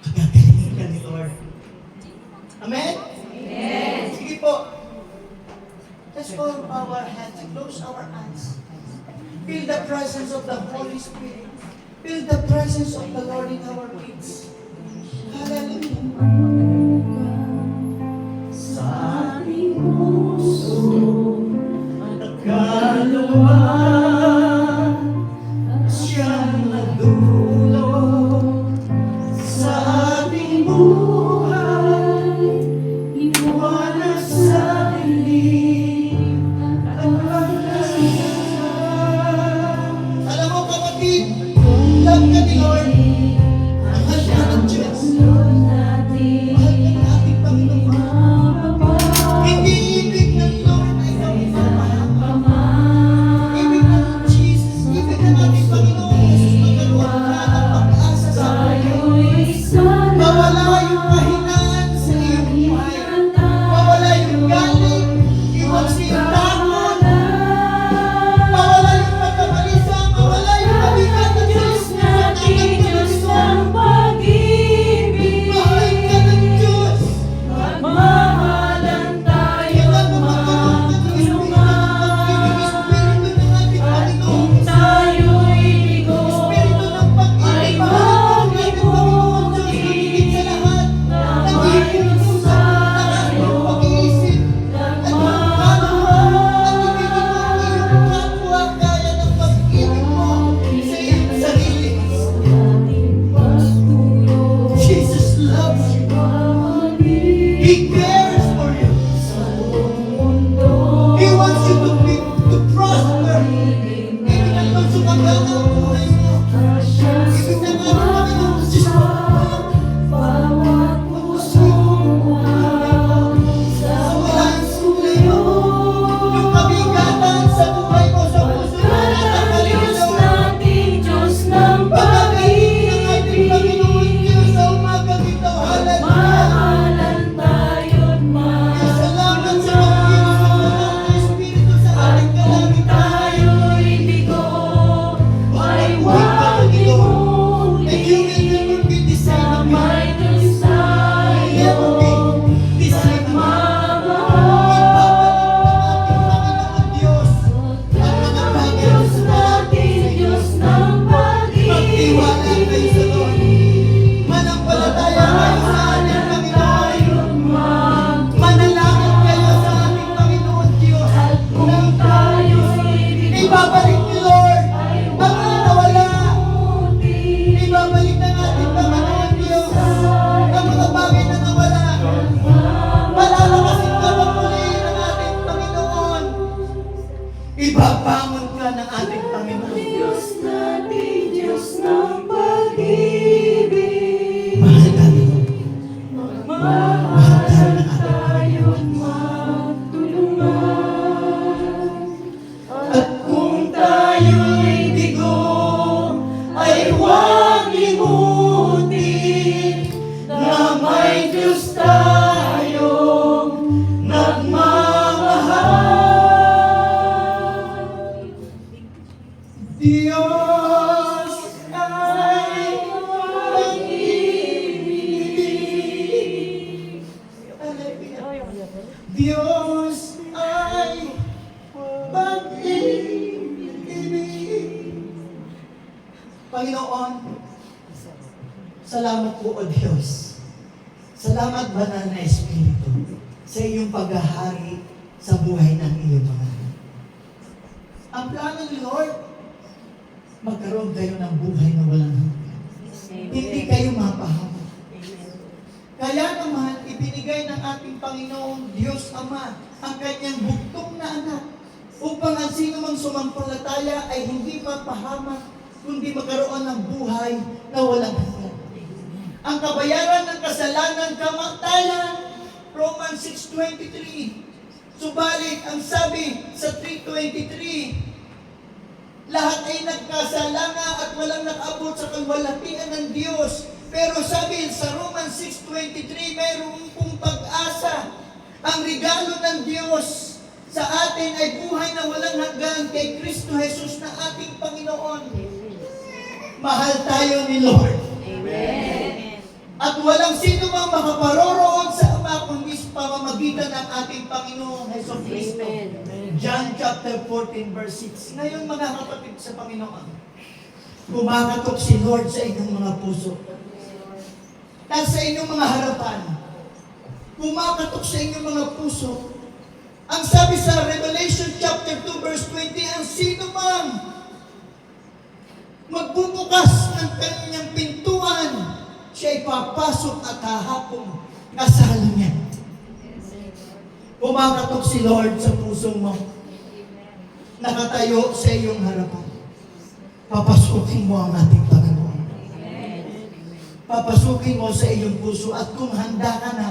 kagagalingin ka ni Lord. Amen? Amen. Sige po. Let's hold our hands and close our eyes. Feel the presence of the Holy Spirit. Feel the presence of the Lord in our midst. Hallelujah. Sa ating puso, nagkalawa, siyang nagdulot sa ating buhay, iwanan sa dilim at pagkasal. Alam mo kapatid, love ka ni Lord. Mahal ka ng Diyos. Diyos ay pag-ibig. Panginoon, salamat po o Diyos. Salamat, Banal na Espiritu, sa iyong paghahari sa buhay ng iyong mga anak. Ang plano ni Lord, magkaroon kayo ng buhay na walang hanggan. Hindi kayo mapahamak. Kaya naman, ibinigay ng ating Panginoong Diyos Ama ang kanyang bugtong na anak upang ang sino mang sumampalataya ay hindi mapahamak, kundi magkaroon ng buhay na walang hanggan. Ang kabayaran ng kasalanan, kamatayan, Romans 6:23. Subalit, ang sabi sa 3:23, lahat ay nagkasala at walang nakaabot sa kalwalhatian ng Diyos. Pero sabi sa Romans 6:23, mayroong pong pag-asa. Ang regalo ng Diyos sa atin ay buhay na walang hanggan kay Kristo Jesus na ating Panginoon. Mahal tayo ni Lord. Amen. At walang sino mang makaparoroon sa Ama kundi sa pamamagitan ng ating Panginoong Hesus Kristo. John chapter 14 verse 6. Ngayon mga kapatid sa Panginoon, kumakatok si Lord sa inyong mga puso. At sa inyong mga harapan, kumakatok sa inyong mga puso. Ang sabi sa Revelation chapter 2 verse 20, ang sino mang magbubukas ng kanyang pintuan, siya ay papasok at hahapong kasalo niya. Kumakatok si Lord sa puso mo. Nakatayo sa iyong harapan. Papasukin mo ang ating Panginoon. Papasukin mo sa iyong puso at kung handa ka na,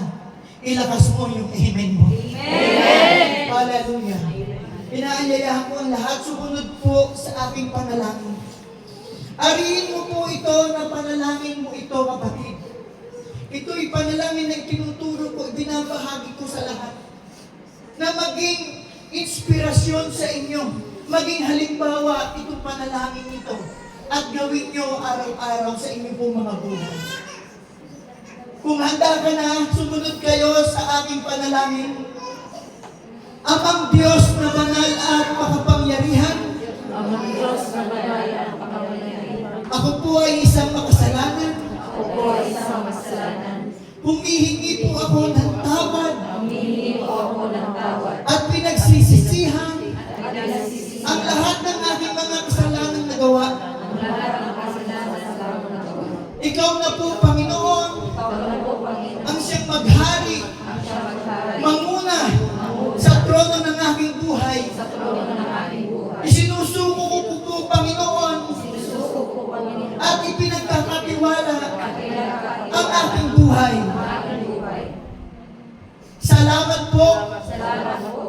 ilakas mo yung amen mo. Amen! Hallelujah! Inaanyayahan ko ang lahat, sumunod po sa aking panalangin. Ariin mo po ito na panalangin mo ito, kapatid. Ito'y panalangin na tinuturo ko, binabahagi ko sa lahat. Na maging inspirasyon sa inyo, maging halimbawa itong panalangin nito at gawin nyo araw-araw sa inyo pong mga buhay. Kung handa ka na, sumunod kayo sa aking panalangin. Amang Diyos na banal at makapangyarihan, Amang Diyos na banal at makapangyarihan, ako po ay isang makasalanan. ako po ay isang makasalanan. Humihingi po ako ng tawad Humihingi po ako ng tawad. at pinagsisisihan At pinagsisisihan ang lahat ng aking mga kasalanang nagawa. ang lahat ng kasalanan sa tao na gawa. Ikaw na po, Panginoon, Ikaw na po, Panginoon, ang siyang maghari, ang siyang maghari manguna sa trono ng aking buhay. sa trono ng aking buhay. Isinusuko ko po, Panginoon, Sinusuko ko, Panginoon, at ipinagkakatiwala at pinagkakatiwala ang aking buhay. ang aking buhay. Salamat po Salamat po.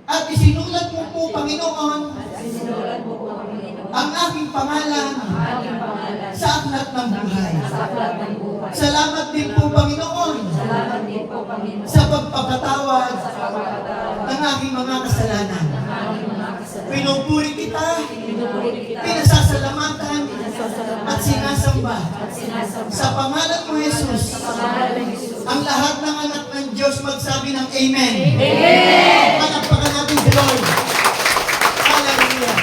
at isinulat mo po, Panginoon, At sinulat mo po, Panginoon, ang aking pangalan ang aking pangalan sa aklat ng buhay. sa aklat ng buhay. Salamat din po, Panginoon, Salamat din po, Panginoon, sa pagpapatawad sa pagkakatawa ng aking mga kasalanan. ng aking mga kasalanan. Pinupuri kita, Pinupuri kita, pinasasalamatan, pinasasalamatan, at sinasamba. at sinasamba. Sa pangalan mo, Jesus, Sa pangalan ng Jesus. ang lahat ng anak ng Diyos magsabi ng Amen. Amen! Palakpakan natin si Lord. Hallelujah.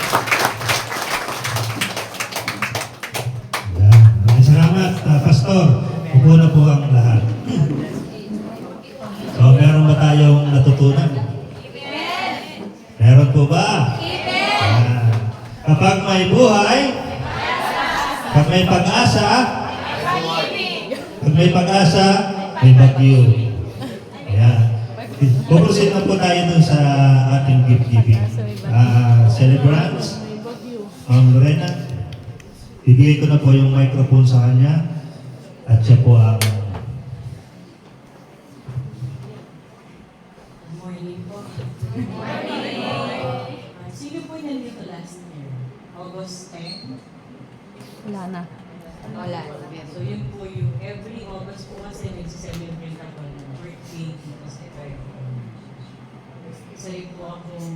Yan. Maraming salamat, Pastor. Upo na po ang lahat. So, meron ba tayong natutunan? Meron po ba? Yan. Kapag may buhay, kapag may pag-asa, pag may pag-asa, may bagyo. Ayan. Pupusin na po tayo dun sa ating gift giving. Celebrants, Ma'am Lorena, bibigay ko na po yung microphone sa kanya at siya po ang Morning po. Sino po yung nandito last year? August 10? Wala na. Wala. So yun po yung every August po kasi nagsiselebrate ako ng birthday dito sa Eterno. Isa rin po akong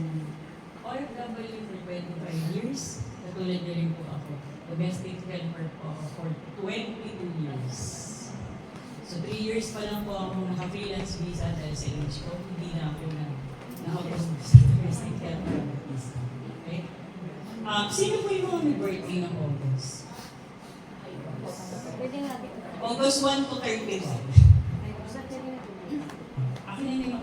OFW for 25 years. Katulad niyo rin po ako. Domestic helper po ako for 22 years. So 3 years pa lang po ako naka-freelance visa dahil sa age ko. Hindi na ako Sino po yung mga may birthday ng August? Pwede natin. August 1 to 31. Ako na yung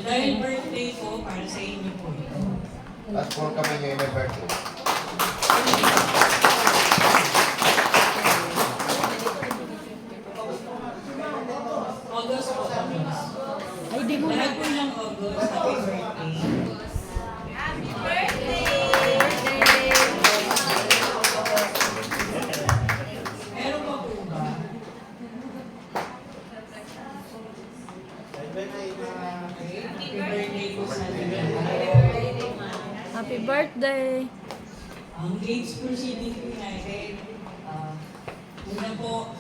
dahil birthday ko, para sa inyo po ito. At kung kami ngayon may birthday. August po, August. Ay, di mo na. Lahat po ng August, happy birthday. Meron pa po ba? Happy birthday po sa atin. Happy birthday! Ang games proceeding po natin, una po,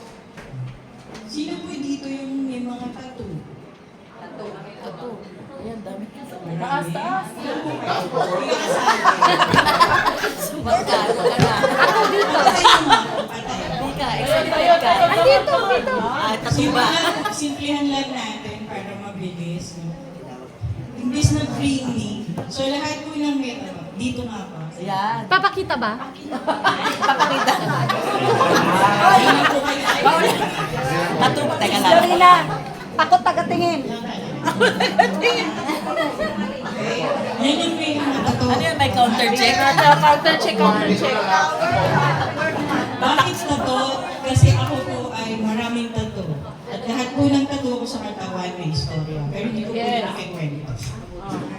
sino po dito yung may mga tattoo? Tattoo. Ayan, dami. Taas, taas! Magkano ka na? Ako dito. Hindi ka, excited ka. Andito, dito. Ah, tattoo ba? Simplihan lang natin para mabilis. No? Imbis na bring me, so lahat po ng may dito nga pa. Yan. Papakita ba? Papakita. Hindi po kayo Tattoo ba? Teka lang. Lorena, ako tagatingin. Yan yung may mga tattoo. Ano yan? May counter check? Counter check, counter check. Bakit tattoo? Kasi ako po ay maraming tattoo. At lahat po ng tattoo ko sa katawan may istorya. Pero hindi ko po nakikwento.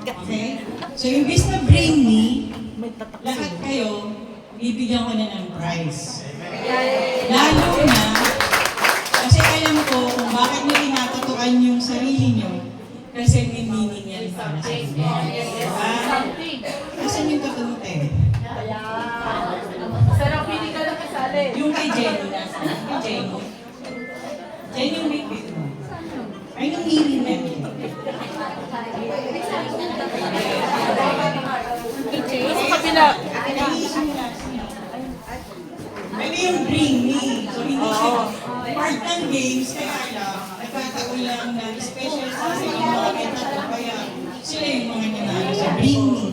Okay? So, imbis na bring me, lahat kayo, bibigyan ko na ng prize. Lalo na, kasi alam ko kung bakit nyo tinatatuan yung sarili nyo, kasi may meaning yan para sa inyo. Diba? Asan yung tattoo mo, Te? Sarap, pili ka lang kasali. Yung kay Jenny na. Kay Jenny. Jenny yung big mo. Ay, nung meaning na yun. Sa kabila. Pwede yung bring me. So, hindi siya part ng games, kaya lang, nagkataon lang na special sa mga mga kenta kaya sila yung mga nanalo sa bring me.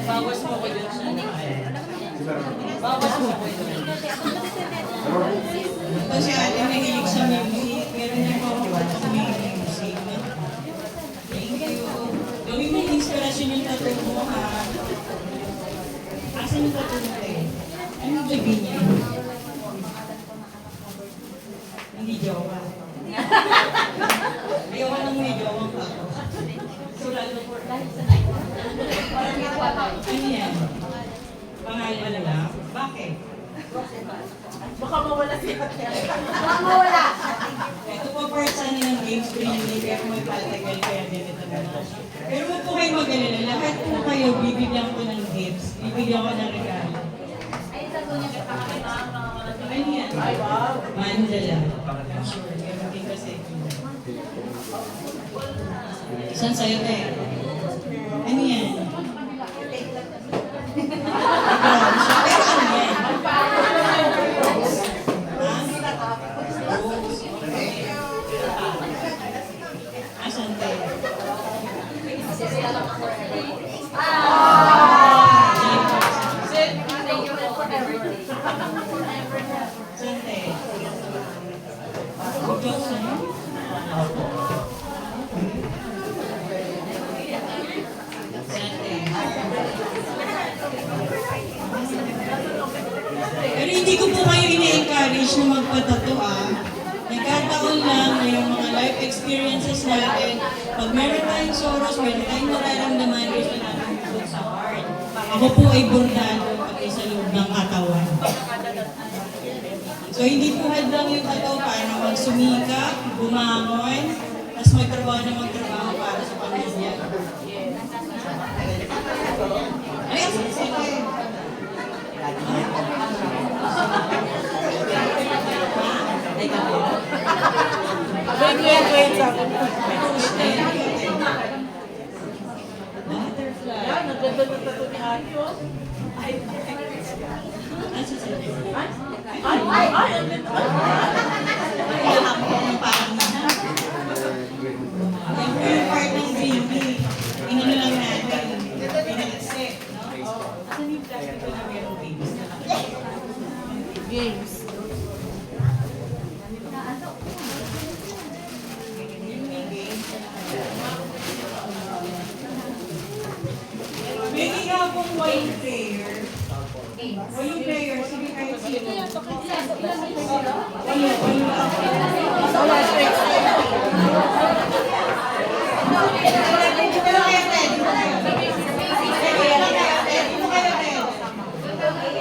Bawas mo ko dun sa bawas mo ko dun. Ito si ate nahilig sa music. Meron niya po ako sa music. Thank you. Gawin mo yung inspirasyon yung tattoo mo, ha? Asan yung tattoo mo, te? Anong sabihin niya? Hindi jowa. Ayaw nang may jowang tattoo. So, lalo po. Ano yan? Pangalan na lang? Bakit? Baka mawala siya. Baka mawala. Ito po part sana ng games training, pero magpatagal kaya ganito na. Pero huwag po kayo mag-alala. Lahat po kayo, bibigyan ko ng gifts. Bibigyan ko ng regalo. Ano yan? Mandala. Sure, everything kasi. Saan sa'yo, te? Ano yan? Pero ano yan? Asan tayo? Saan tayo? Johnson? Pero hindi ko po kayo ini-encourage na magpatato, ah. Nagkataon lang na yung mga life experiences natin, pag meron tayong sorrows, meron tayong nararamdaman, gusto natin put sa heart. Ako po ay bordado pati sa loob ng katawan. So hindi po hadlang yung tattoo para magsumikap, bumangon, tapos magtrabaho na magtrabaho para sa pamilya. Ay, sige. Wait. Sabi mo. Butterfly. Yan, naganda ng tattoo ni Ate, oh. Asa sa'yo? Ay, ang ganda. Parang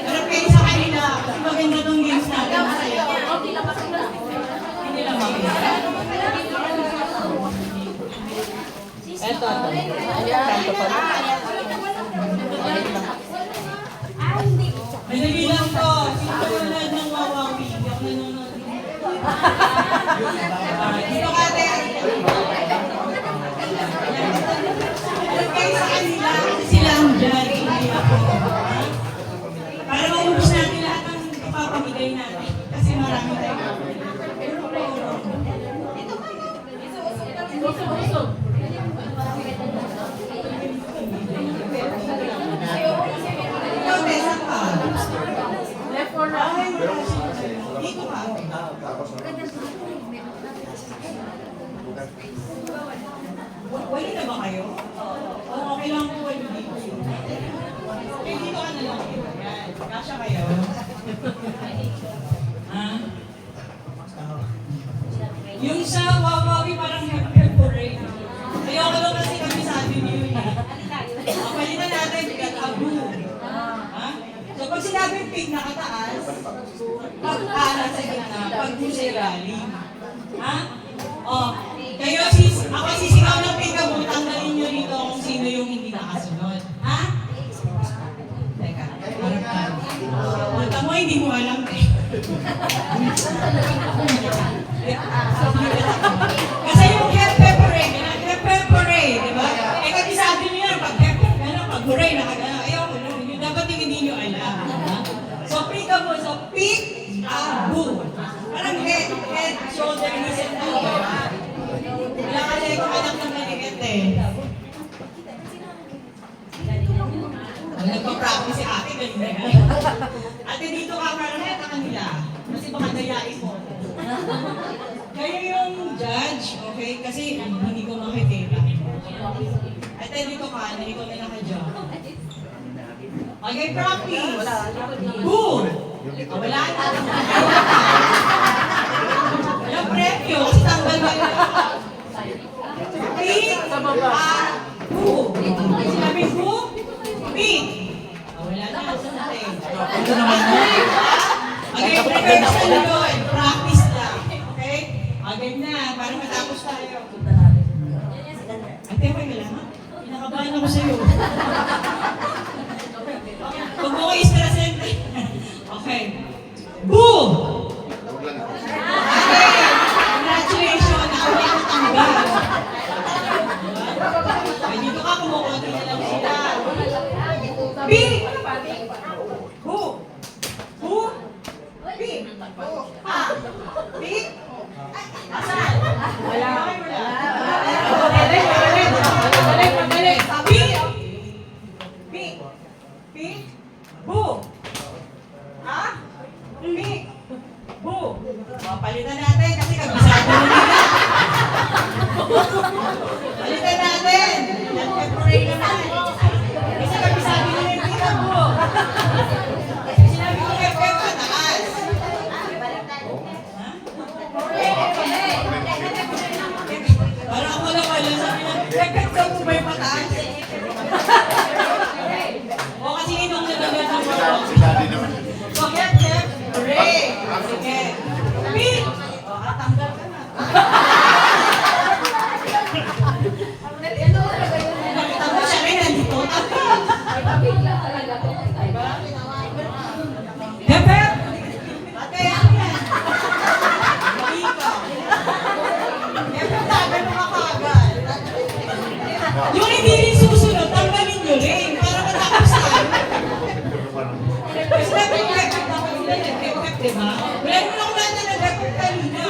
Harap kayo sa kanila. Kasi maganda tong games natin. Masaya. Hindi lang Eto. Kanto pa. Madali lang to. Sinulad ng wawawi. Hindi ako nanonood. Dito ka, ate. Harap kayo sa kanila. Kasi sila ang judge. Hindi ako. Para maubos natin lahat ng ipapamigay natin. Kasi marami tayo. Ikaw, Tessa ka. Left or right? Dito ka. Wali na ba kayo? Oo, okay lang po wali dito. Eh, dito ka na lang. Yan. Kasya kayo. Ha? Yung sa wawawi parang hep-hep-hooray. Ayoko lang kasi kami sabi niyo yun. Palitan natin, bigat abu. Ha? So pag sinabing pig nakataas, pag-ala sa gitna, pag-bu sa ilalim. Ha? O, kayo, ako sisigaw ng pig abu, tanggalin nyo rito kung sino yung hindi nakasunod. Ha? Teka, harap ka. Punta mo, hindi mo alam eh. Kasi yung hep-hep-hooray, hep-hep-hooray, di ba? Eh, kabisado nyo yan, pag-hep-hep, gano'n, pag-hooray, nakagano'n. Ayaw ko nun, yung dapat yung hindi nyo alam. So, pick up mo, so pick, abu. Parang head, shoulder, knees, and elbow. Wala kasi kung anak ng maliit eh. Nagpa-practice si ate, ganyan. Ate, dito ka, parang heta kanila. Kasi baka dayain mo. Kayo yung judge, okay? Kasi hindi ko makikita. Ate, dito ka, hindi ko na naka-judge. Okay, practice. Boom! Wala na. Walang premyo, kasi tanggal ba yun? Pick, boom. Sinabi boom, pick. Wala na. Ito naman na. Okay, rehearsal yun. Practice lang. Okay? Okay na, para matapos tayo. Ate, okay ka lang ha? Pinakabahan ako sa'yo. Huwag mo ko i-stressin. Okay. Boom! Okay. Congratulations. Nakawin mo tanggal. Ay, dito ka, kumukonti na lang sila. Big! Boom! Boom! Big! Ah! Big! Asan? Wala. Balik. Big! Big! Big! Boom! Ha? Big! Boom! Palitan natin kasi kabisado na nila. Palitan natin. Nag-pray naman. Kasi kabisado na yung kita mo. Sinabi ko kaya pataas. Para ako na pala sabi na, kaya mo ba yung pataas? O kasi inong nalagat ng mga. So, get, pray. Sige. Big! O, tanggal ka na. Nakita mo siya rin, nandito. Hepe! Ate, ano yan? Ikaw. Hepe, tagal mo ka kaagad. Yung hindi rin susunod, tanggalin nyo rin para matapos tayo. Kasi nag-repep ako nila, nag-repep, diba? Wala mo lang natin nag-repep kanina.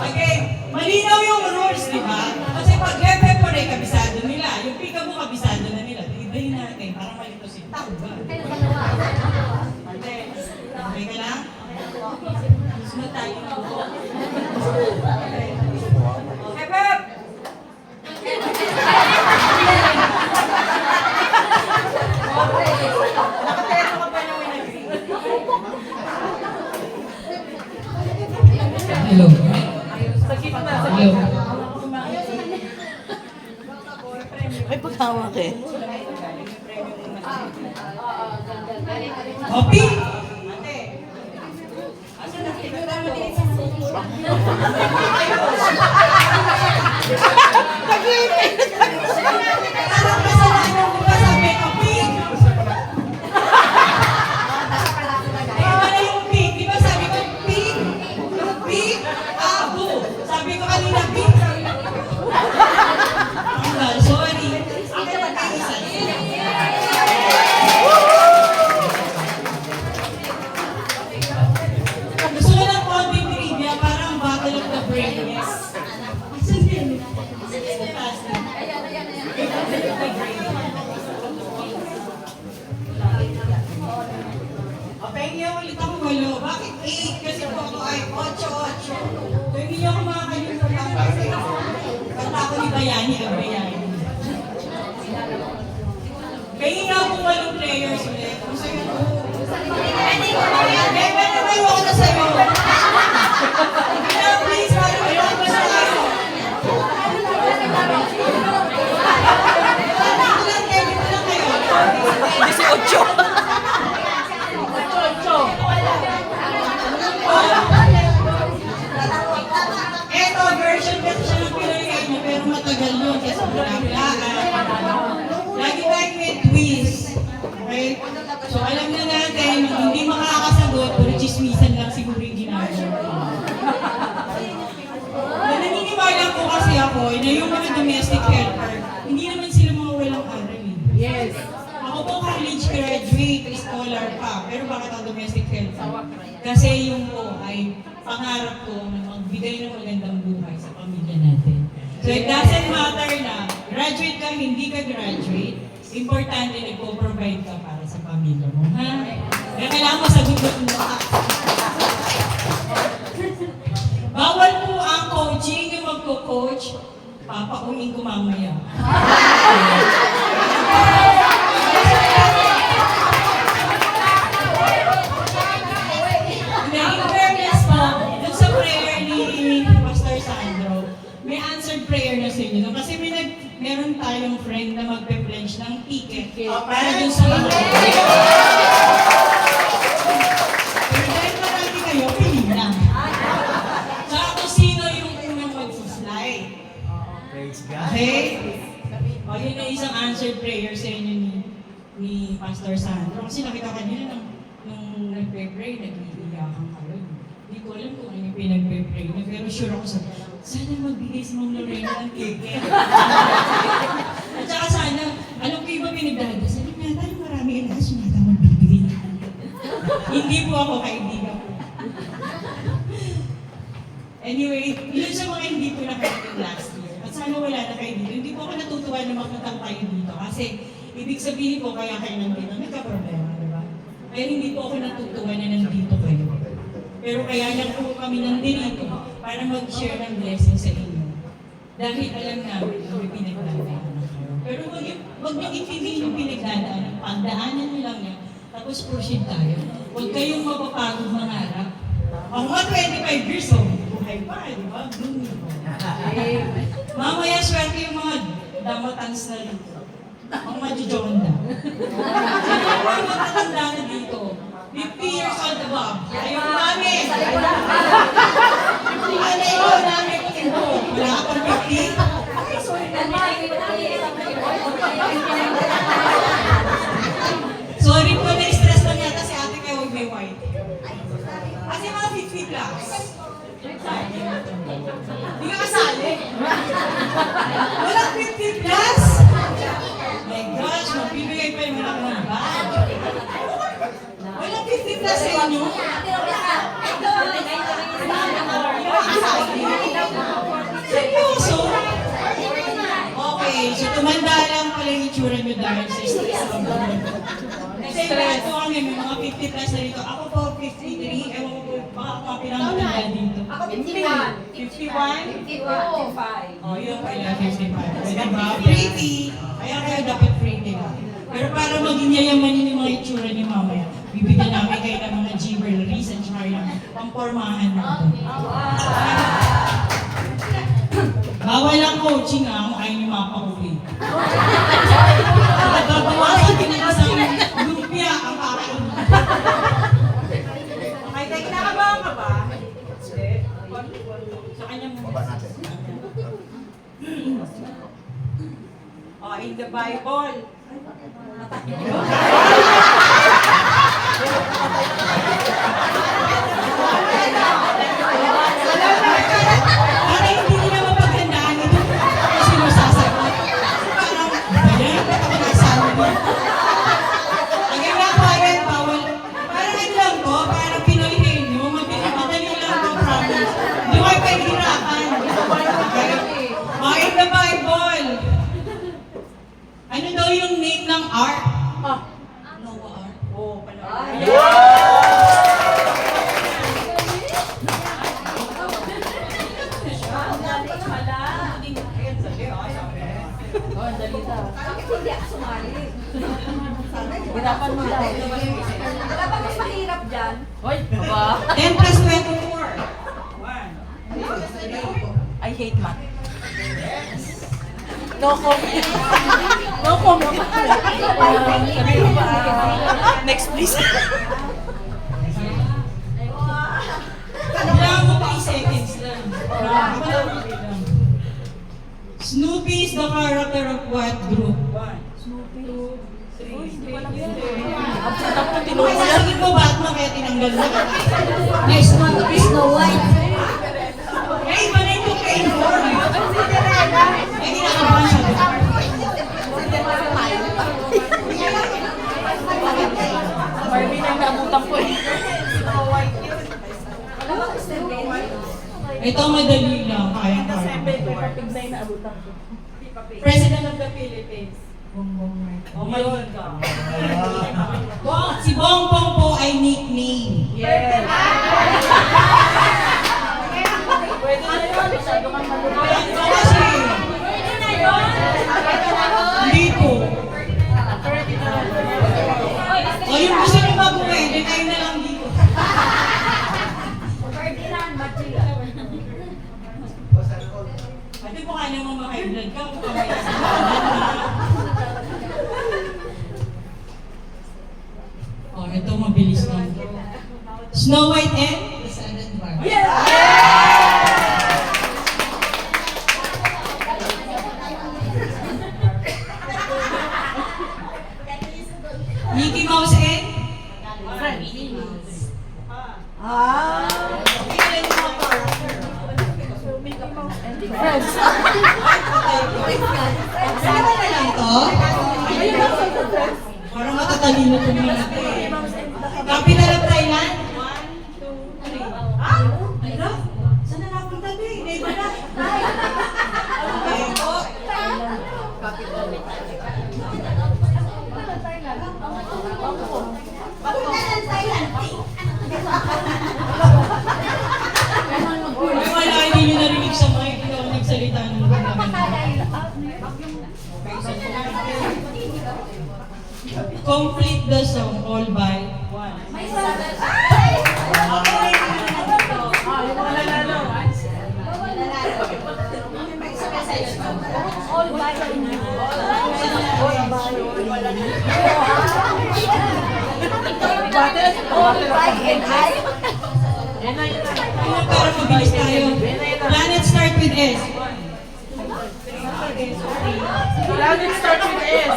Okay, malinaw yung rules, diba? Kasi pag-repep pa rin, kabisado nila. Yung pika mo, kabisado na nila. Ibahin natin, para malito si tao ba? Ate, okay ka lang? Sunod tayo na ako. Okay. Okay, Pep! Nakatero ka ba na may nag-green? Hello. Hello. May paghawak eh. Copy? Parang kasalanan ko ba sabi ko, pink? Wala yung pink. Di ba sabi ko, pink? Pink? Abo. Sabi ko kanina, pink. Sorry. Ako na kaisa. Gusto ko ng konting trivia, parang battle of the brains. Asan yun? Pahingi ulit ako 8. Bakit 8? Kasi po ako ay 8. So hindi niyo ako makakalimutan kasi kanta ko ni Bayani ang Bayani. Pahingi nga ako 8 players ulit. Kung sa'yo po. Pero may ako na sa'yo. Kaya please, parang may ako na sa'yo. Dito lang kayo. 18. Eto, version kasi siya ng Pinoy niya, pero matagal yun kasi pinaplaan. Lagi tayong may twist. Okay? So alam na natin, hindi makakasagot, pero chismisan lang siguro yung ginagawa. Naniniwala po kasi ako na yung mga domestic helper, hindi naman sila mga walang aral. Yes. Ako po college graduate, scholar pa, pero bakit ang domestic helper? Kasi yung po ay pangarap ko na magbigay ng magandang buhay sa pamilya natin. So it doesn't matter na graduate ka, hindi ka graduate, importante na po-provide ka para sa pamilya mo. Ha? Kaya kailangan masagot mo. Bawal po ang coaching, yung magko-coach, papaunin ko mamaya. In fairness po, dun sa prayer ni Pastor Sandro, may answered prayer na sa inyo. Kasi meron tayong friend na magpe-pledge ng ticket para dun sa mga pero dahil marami kayo, pili lang. Saka kung sino yung unang mag-slide. Okay? O, yun na isang answered prayer sa inyo ni Pastor Sandro. Kasi nakita kanina nung nagpe-pray, nag-iiyakan kayo. Hindi ko alam kung ano yung pinagpe-pray na, pero sure ako sana magbigay si Ma'am Lorena ng ticket. At saka sana, alam ko iba pinagdadasal, yata yung marami yung lakas yata magbibigay ng ticket. Hindi po ako kaibigan po. Anyway, yun sa mga hindi po nakaibigan last year. At sana wala na kayo dito. Hindi po ako natutuwa na makatang tayo dito. Kasi ibig sabihin po kaya kayo nandito, nagka-problema, di ba? Kaya hindi po ako natutuwa na nandito kayo. Pero kaya lang po kami nandito para mag-share ng blessing sa inyo. Dahil alam namin na may pinagdadaanan kayo. Pero huwag niyo ipitin yung pinagdadaanan. Pagdaanan niyo lang yan. Tapos proceed tayo. Huwag kayong mapapagod mangarap. Ako nga 25 years old. Buhay pa, di ba? Mamaya swerte yung mga damatans na dito. Ang majujonda. Sino po yung matatanda na dito? 50 years old above. Ayaw namin. Ayaw namin kung ito. Wala ka pang 50? Sorry po, na-stress lang yata si ate kaya huwag may white. Kasi mga 50 plus. Hindi ka kasali. Walang 50 plus? My gosh, magbibigay pa yung mga ng bag. Walang 50 plus sa inyo? Seryoso? Okay, so tumanda lang pala yung itsura nyo dahil sa stress ng buhay. Kasi ito kami, may mga 50 plus na dito. Ako po, 53. Ewan ko po, baka ako pinangutanda dito. Ako 51? 55. Oh, yun pala, 55. Diba? Pretty. Kaya kayo dapat pretty. Pero para maging yayamanin yung mga itsura ni mamaya, bibigyan namin kayo ng mga jewelries at saka yung pampormahan natin. Bawal ang coaching kung ayaw niyo mapahuli. Babawasan din ng isang lumpia ang kakain. Ay, tayo kinakabahan ka ba? Sa kanya muna. Baba natin. Oh, in the Bible. Para hindi nila mapaghandaan ito kung sino sasagot. Parang, ayan, nakakasabi mo. Ang iba po, ayan, bawal. Parang ano lang to, parang Pinoy henyo, madali lang to, promise. Hindi ko kayo pahihirapan. Okay? In the Bible. Ano daw yung name ng ark? Noah Ark. Oh, panahon. Oh, ang dali daw. Bakit hindi ako sumali? Hirapan mo daw. Wala ba mas mahirap dyan? Hoy, aba. 10 plus 24. 1. I hate math. No comment. No comment. Sabi mo ba? Next, please. Kailangan mo 3 seconds lang. Snoopy is the character of what group? 1, 2, 3. Absent ako, Kung tinulog yan. sasabihin mo Batman kaya tinanggal mo. Next one is Snow White. Eh, iba na yung kay Inform. Eh, kinakabahan siya doon. Barbie na yung naabutan ko eh. Ito madali lang, kaya-kaya. Perfect na yung naabutan ko. President of the Philippines. Oh my God. Si Bongbong po ay nickname. Yes. Pwede na yun. Masyado kang malulunod. Ito kasi, hindi po. O yung gusto nyo mag-uwi, then kayo na lang dito. Pwede po kaya naman ma-high blood ka kung kamay sa oh, ito mabilis lang. Snow White and the Seven Dwarfs. Mickey Mouse and Friends. Dalawa na lang to. Parang matatalino ito mga ito eh. Capital of Thailand? 1, 2, 3. Ah! Ay, Rob, saan na napunta ito eh? Hindi ba na? Okay po. Bakit na lang Thailand? Ay, wala, hindi nyo narinig sa mic. Hindi ako nagsalita ng complete the song all by one. Para mabilis tayo. Planet start with S. Planet start with S.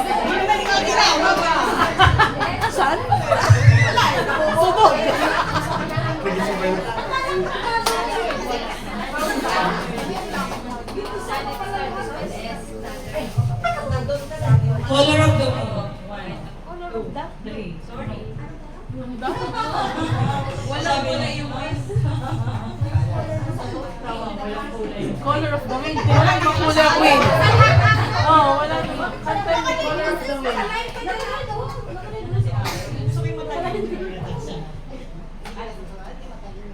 Saan? Subog. Color of the moon. 1, 2, 3. Sorry. Wala mo na yung Color of the wind. Wala yung color of wind. Oh, wala naman. Kanta yung color of the wind.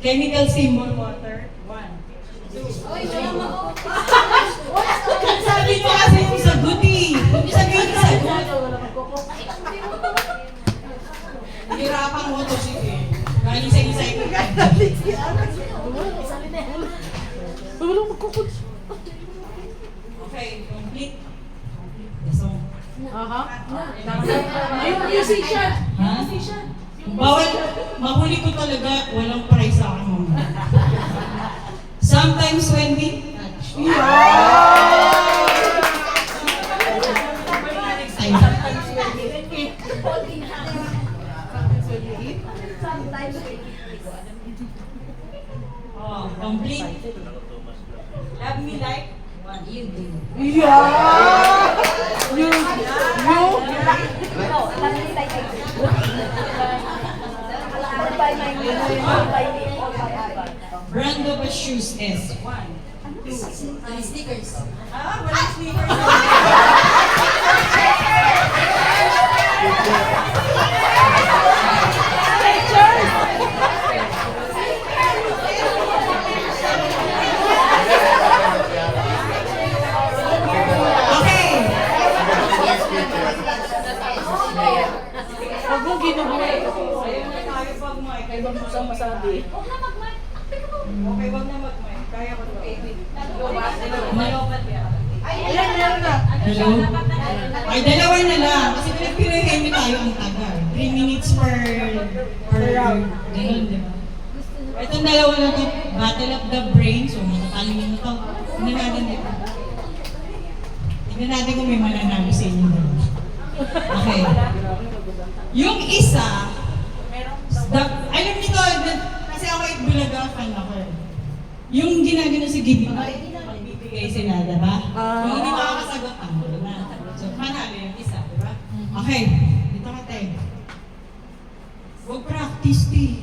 chemical symbol water. 1, 2, 3. Sabi niyo kasi yung sagot eh. Huwag niyo sabihin yung sagot. Hirapan mo to, sige. Galing sa isa ko. Wala magkukuts. Okay, complete. The song. Aha. Ayun, musician. Ha? Bawal, mahuli ko talaga, walang prize sa akin mamaya. Sometimes when we touch. Next time. Oh, complete. Love me like what you do. Brand of a shoes is one. Sneakers. Ah, walang sneakers. Okay. Huwag mong ginubuhay. Ayun na tayo pag mic. Kaya bang gusto masabi? Okay, wag na mag-mic. Kaya ko to. Ayan, meron na. Hello? Ay, dalawa na lang. Kasi pinagpilihan niyo tayo ang tagal. 3 minutes per round. Ganun, di ba? Itong dalawa na to, Battle of the Brain. So, matatalo nyo na to. Tignan natin dito. Tignan natin kung may mananalo sa inyo dalawa. Okay. Yung isa, alam nito, kasi ako ay Bulaga fan ako. Yung ginagano sa gibig, magbibigay sila, diba? Yung hindi makakasagot, ang gulo na. So, manalo yung isa, diba? Okay, dito ka tayo. Huwag practice, ti.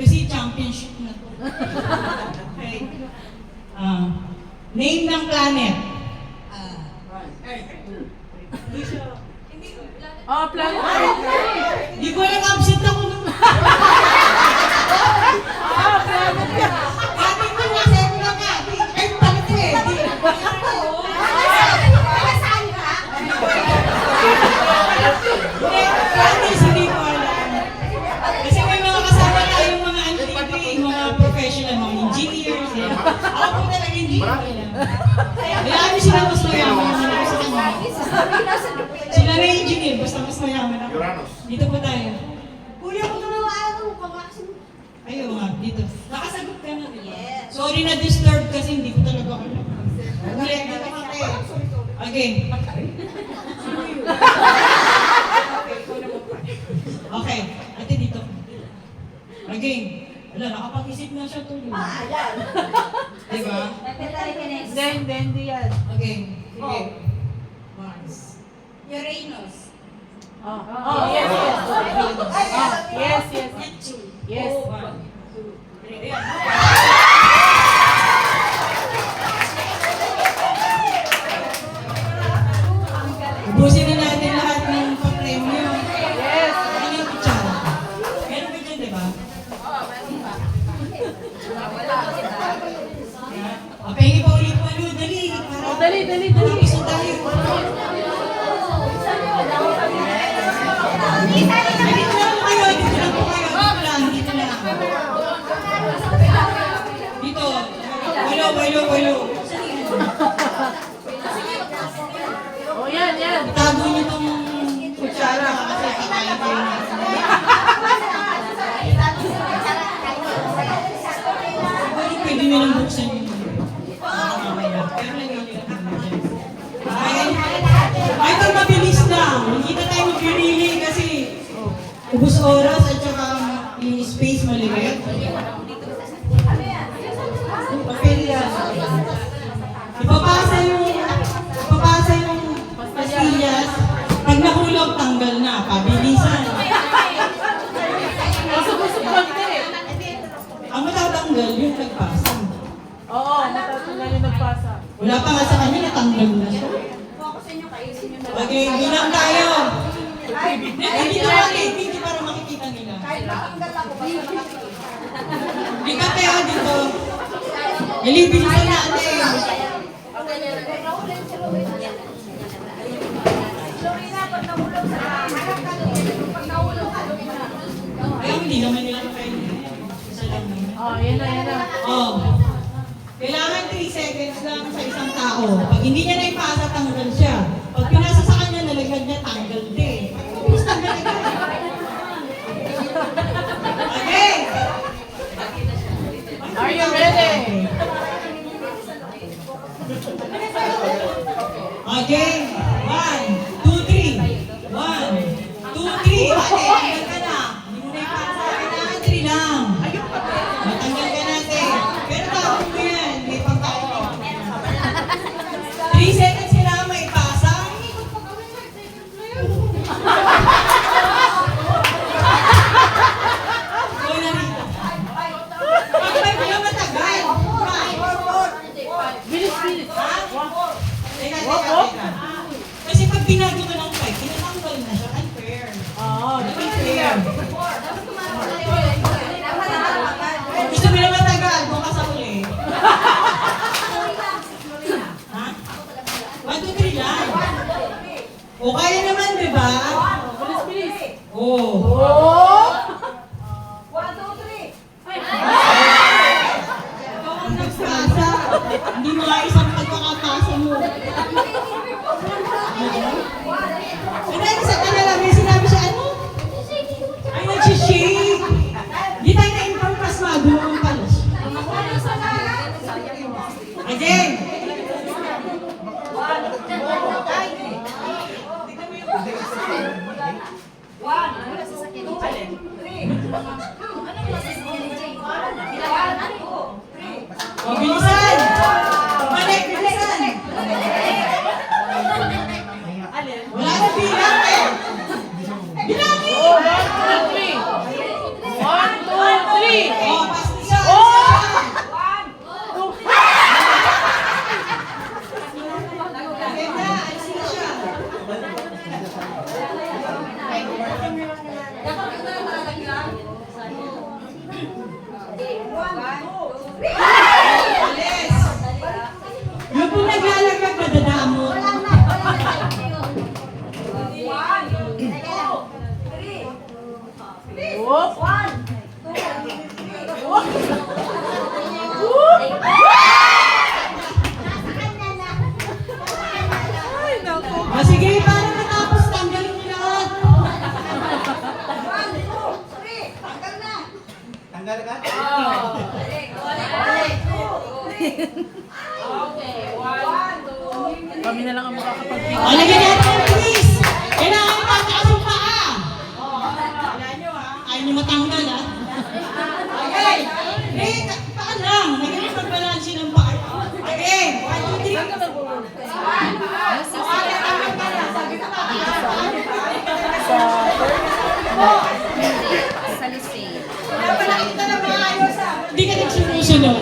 Kasi championship na to. Okay. Name ng planet. Oh, plan. Hindi ko alam, absent ako nung... Planet ka. Sabi ko nga, sabi ko nga, ay, palit ko eh. Practice, hindi ko alam. Kasi may mga kasama tayong mga mga professional, mga engineers. Ako po talaga hindi ko alam. Kaya kami sila mas mayaman naman ako sa kanya. Sila na engineer, basta mas mayaman ako. Uranus. Dito po tayo. Kuya ko na Ayaw nga, dito. Nakasagot ka na, di ba? Sorry na disturb kasi hindi ko talaga alam. Ulit, dito ka tayo. Again. Okay, ate dito. Again. Wala, nakapag-isip na siya tuloy. Ayan. Diba? Hindi yan. Okay, sige. Mars. Uranus. Oh, yes, yes. Yes, yes. Neptune. Yes. 1, 2, 3. Ayan. Ubusin na natin lahat ng papremyo. Yes. Ano yung kutsara? Meron ka dyan, di ba? Pahingi pa ulit po, Lu. Dali. Oh, dali. Tapos na tayo. Dito lang po kayo. Dito lang. Dito. Walo. Oh, yan. Itago niyo itong kutsara kasi kakain ko yun. Pwede nyo lang buksan yun. Mamaya. Pero lagay nyo lang dyan. Ay, ito mabilis lang. Hindi na tayo mag-relay kasi ubus oras at saka yung space maliit. Papel yan. Ipapasa yung pastillas. Pag nahulog, tanggal na. Pabilisan. Busog konti. Ang matatanggal yung nagpasa. Oo, matatanggal yung nagpasa. Wala pa nga sa kanya, natanggal na siya. Okay, bilang tayo. Dito natin, hindi para makikita nila. Bigat tayo dito. Bilisan natin. hindi naman nila kayo. Isa lang naman. Oh, yan na. Oh. Kailangan 3 seconds lang sa isang tao. Pag hindi niya naipasa, tanggal siya. Pag pinasa sa kanya, nalaglag niya, tanggal din. Please, tanggal agad. Okay! Are you ready? Okay. 1, 2, 3. 1, 2, 3. Ate, tanggal ka na. Hindi mo naipasa. Kailangan 3 lang. Matanggal ka natin. Pero tawag mo yan. May pangkain. 3 seconds kailangan maipasa. Uy, narito. Pag may pila matagal. Bilis. Teka. Kasi pag binago ka ng 5, tinatanggal na siya. Unfair. Oo, Unfair. Gusto mo na matagal, bukas sa uli. Ha? 1, 2, 3 lang. O, kaya naman, di ba? bilis. Oo. Oh! Ikaw ang nagpasa. Hindi mo nga isang pagkakapasa mo. Hindi, sa kanila may sinabi siya, ano? Ay, nagsishake. Di tayo na-inform pas magulong pala siya. Again. O, bilisan! Balik, bilisan! Wala na bilang eh! Bilangin! Oh, 1, 2, 3. 1, 2, 3. O, pas niya! Ganda, alisin na siya. Alis! Yung po naglalagay, madadamot. Whoop. O sige, para matapos, tanggalin niyo lahat. Kami na lang ang makakapag-ping. O, lagyan natin ang bilis. Kailangan mataas yung paa. Ayaw niyo matanggal, ha? Okay. Paa lang. Lagyan niyo pagbalansin ng paa. Okay. 1, 2, 3. Sa Lucille. Hindi ka nagsusunod.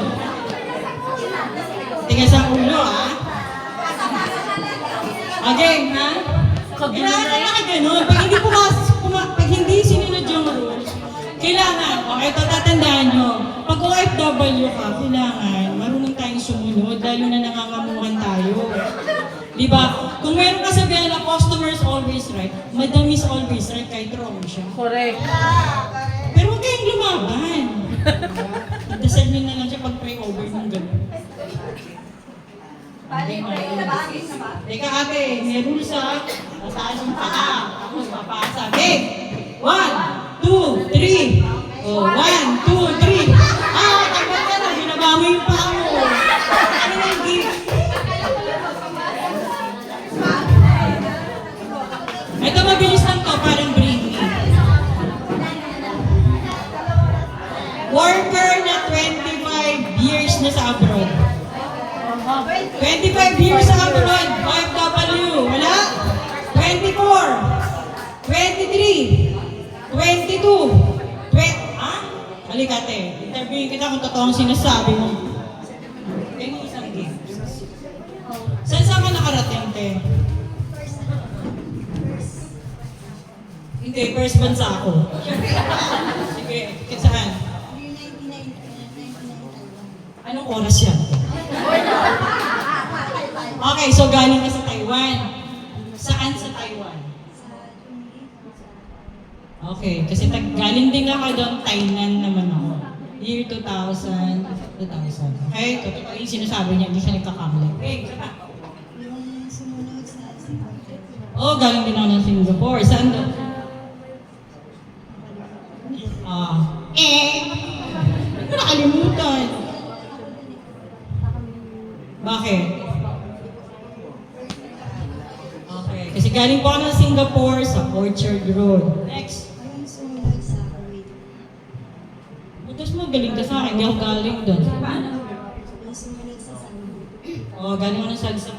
Tigas ang ulo, ha? Again, ha? Kailangan na nakaganon. Pag hindi sinunod yung rules, kailangan, okay, ito tatandaan nyo. Pag OFW ka, kailangan marunong tayong sumunod, lalo na nangangamuhan tayo. Diba? Kung meron ka sabihan na customers always right, madam is always right, kahit wrong siya. Correct. Pero huwag kayong lumaban. Dasal nyo na lang siya pag pray over ng gano'n. Teka ate, may rules ha. Mataas yung paa. Tapos papasa. Okay. 1, 2, 3. Oh, 1, 2, 3. Ah, tagal ka na. Binaba mo yung paa mo. Ano na yung gift? Ito mabilis lang to, parang breathing. Worker na 25 years na sa abroad. 25 years sa abroad, OFW, wala? 24, 23, 22, Halikate, interviewin kita kung totoo ang sinasabi mo. Ganyan isang game. Saan ka nakarating, te? Hindi, first bansa ako. Sige, saan? Anong oras yan? Okay, so galing ka sa Taiwan. Saan sa Taiwan? Okay, kasi galing din ako doon, Thailand naman ako. Year 2000. Okay? Totoo yung sinasabi niya, hindi siya nagkakamali. Okay, isa pa. Yung sumunod sa Singapore. Oh, galing din ako ng Singapore. Saan doon? Hindi ko nakalimutan. Bakit? Okay, kasi galing po ako ng Singapore sa Orchard Road. Next. Yung sumunod sa Kuwait. Butas mo, galing ka sa akin, hindi ako galing doon. Yung sumunod sa Saudi. Oh, galing ako ng Salsa.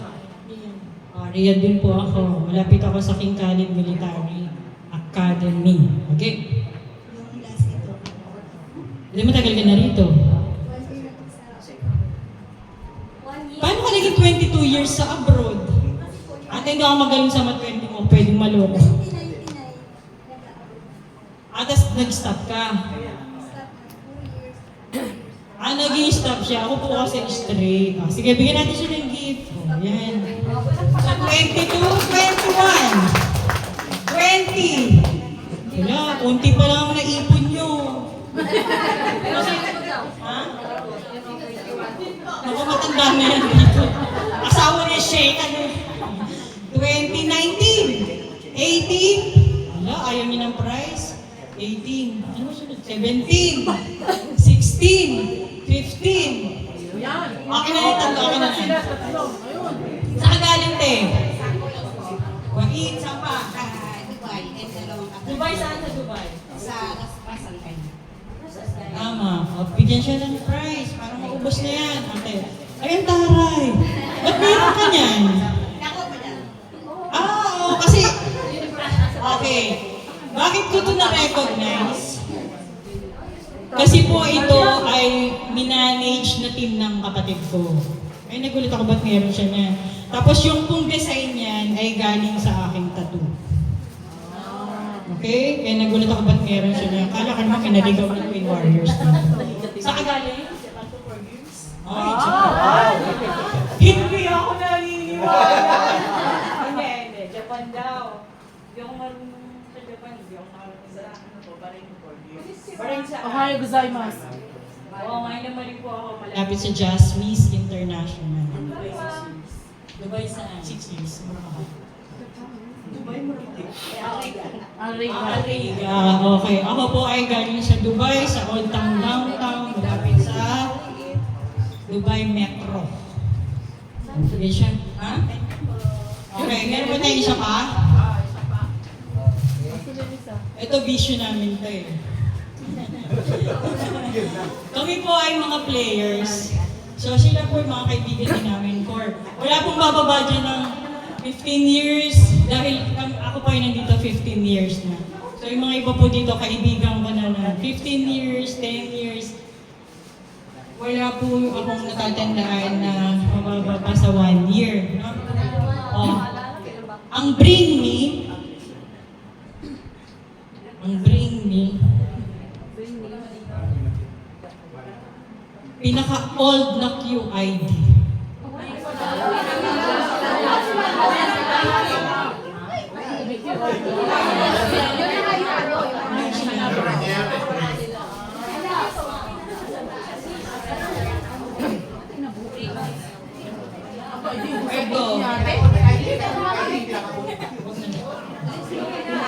Riyadh din po ako. Malapit ako sa King Khalid Military Academy. Okay? Yung last ito. Hindi matagal ka na rito. 1 year ako sa 1 year. Paano ka naging 22 years sa abroad? Ate, hindi ako magaling sa mat 20 mo, pwedeng maloko. 1999. Tapos nag-stop ka. Stop na 2 years. Naging stop siya. Ako po kasi straight. Sige, bigyan natin siya ng gift. Oh, yan. So, 22, 21, 20. Wala, konti pa lang ang naipon nyo. Ha? Naku, matanda na yan dito. Asawa niya Shane, 2019, 18. Wala, ayaw niya ng prize. 18. Ano sunod? 17, 16, 15. Yan. Okay na yung tatlo, okay na Sila, yan. tatlo. Ayun. Saan ka galing, te? Wait, saan pa? Dubai. And dalawang kapatid. Dubai, saan sa Dubai? Sa Rasangkay. Tama. O, bigyan siya ng prize. Parang maubos na yan. Ate. Ayun, taray. Ba't meron ka niyan? Ako pa dyan. Oo, kasi... Okay. Bakit ko ito na-recognize? Kasi po ito ay minanage na team ng kapatid ko. Ay, nagulat ako ba't meron siya niyan. Tapos yung pong design niyan ay galing sa aking tattoo. Okay? Kaya nagulat ako ba't meron siya niyan. Kala ka naman kinaligaw ng Twin Warriors. Saan ka galing? Ay, hindi ako naniniwala. Hindi. Japan daw. Hindi ako marunong sa Japan. Hindi ako nakarating sa Bahrain siya. Ohayo gozaimasu. Oo, ngayon naman po ako malapit sa Jasmine International. Dubai saan? 6 years. Dubai mo Ariga. okay. Ako po ay galing sa Dubai, sa Old Town Downtown, malapit sa Dubai Metro. Sige siya. Ha? Okay, meron ba tayo isa pa? Ito vision namin to eh. Kami po ay mga players. So sila po yung mga kaibigan din namin for. Wala pong bababa dyan ng 15 years dahil ako po ay nandito 15 years na. So yung mga iba po dito, kaibigan ko na 15 years, 10 years. Wala po akong natatandaan na mababa sa 1 year. No? Oh. Ang bring me, pinaka-old na QID.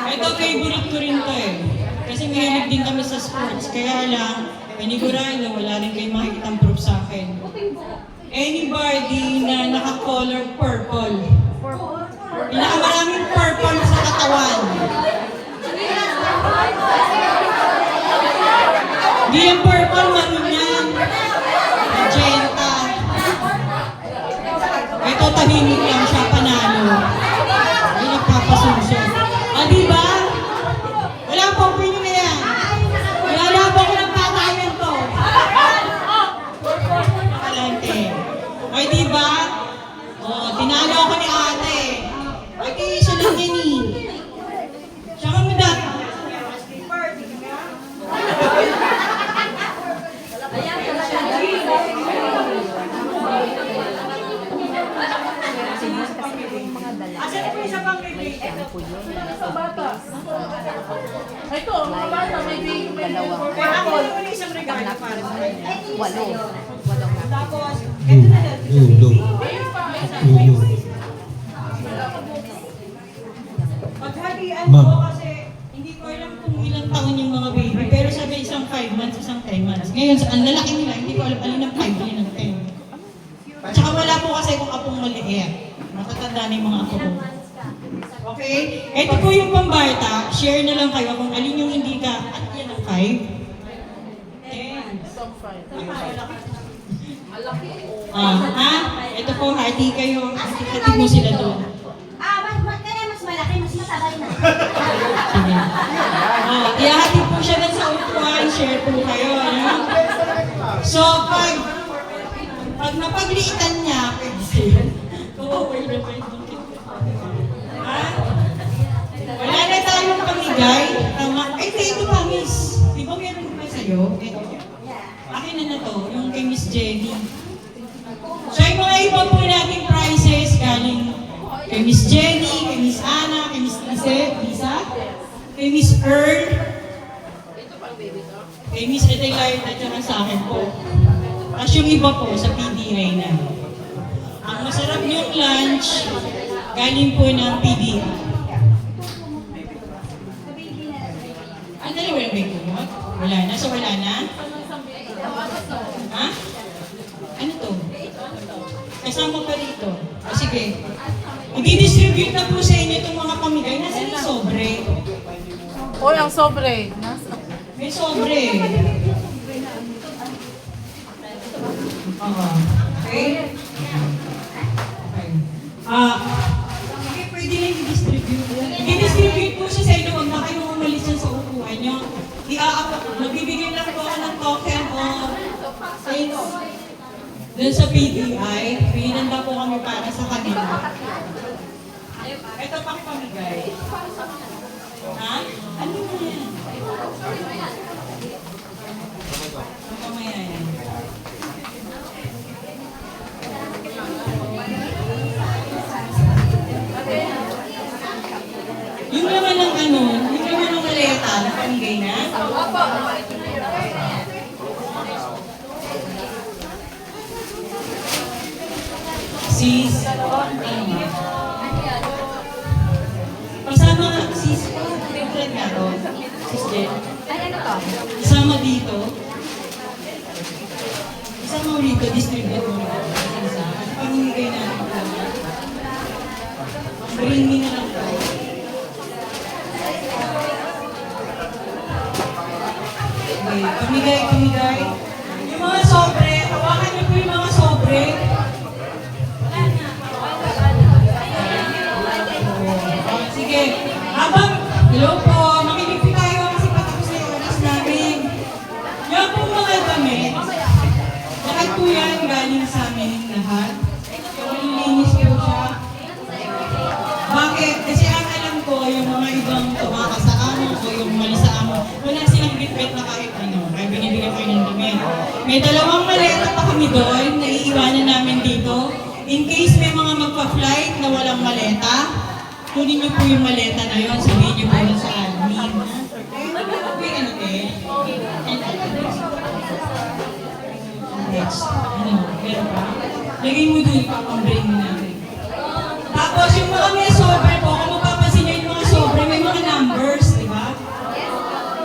Ito, favorite ko rin to eh. Kasi mahilig din kami sa sports. Kaya lang, panigurado, wala rin kayong makikitang proof sa akin. Anybody na naka-color purple? Pinakamaraming purple sa katawan. Di yung purple, maroon yan. Magenta. Ito, tahimik lang siya, panalo. Ay, nagpapasuso. Diba? Wala po opinion na yan. Lalabo ko ng patayan to. Talente. Ay, diba? O, tinalo ako ni ate. Ay, kaya siya lang yan eh. Siya ka mo dati. Walo. sa'yo. Tapos, ito na lang. Paghatian Ma'am. ko kasi hindi ko alam kung ilang taon yung mga baby. Pero sabi isang 5 months, isang 10 months. Ngayon, ang lalaki nila, hindi ko alam alin ang 5, alin ang 10. Tsaka wala po kasi kung apong maliit. Matatanda na yung mga apo ko. Okay? Ito po yung pambata. Share na lang kayo kung alin yung hindi ka. At yan ang 5. 10. Ito po, hati kayo. Hati mo sila doon. Mas malaki, mas matabay na. Sige. Ihahati po siya doon sa upuan. Share po kayo. Ano? So, pag napagliitan niya, wala na tayong pamigay. Tama. Ito pa, miss. Di ba meron pa sa'yo? Ito. Akin na to, yung kay Miss Jenny. So, yung mga iba po nating prizes galing kay Miss Jenny, kay Miss Anna, kay Miss Lisa, kay Miss Earl, kay Miss Adelaide, at saka sa akin po. Tapos yung iba po sa PDI na. Ang masarap yung lunch, galing po ng PDI. Ang dali, wala ba yung wala na? So wala na? Ha? Ano to? Kasama pa rito. O sige. I-distribute na po sa inyo itong mga pamigay. Nasaan yung sobre? Oy, ang sobre. May sobre. Okay? Sige, pwede na i-distribute. I-distribute po siya sa inyo. Huwag na kayong umalis dyan sa upuan nyo. Magbibigay lang po ako ng token o thanks. Doon sa PDI, pinanda po kami para sa kanila. Ito pang pamigay. Ha? Ano mo yan? Ang mamaya yan. Yung naman ng ano, yung naman ng maleta, napamigay na? Sis, pasama nga, sis, favorite nga to, sis Jen. Ay, ano to? Isama dito. Isama mo dito, distribute mo na. Pamimigay natin ito. Bring me na lang ito. Okay, pamigay. Yung mga sobre, hawakan niyo po yung mga sobre. Sige, hello po, makinig po tayo kasi patapos na yung oras namin. Yan po mga damit. Lahat po yan galing sa amin lahat. Malilinis po siya. Bakit? Kasi ang alam ko, yung mga ibang tumaka sa amo o yung mali sa amo, wala silang bitbit na kahit ano. Kaya binibigyan ko ng damit. May dalawang maleta pa kami doon, naiiwanan namin dito. In case may mga magpa-flight na walang maleta, kunin niyo po yung maleta na yun, sabihin niyo po yun sa admin. Okay, ano eh? Next. Ano? Meron pa? Lagay mo doon, ipapang-bring mo natin. Tapos yung mga may sobre po, kung mapapansin niyo yung mga sobre, may mga numbers, di ba?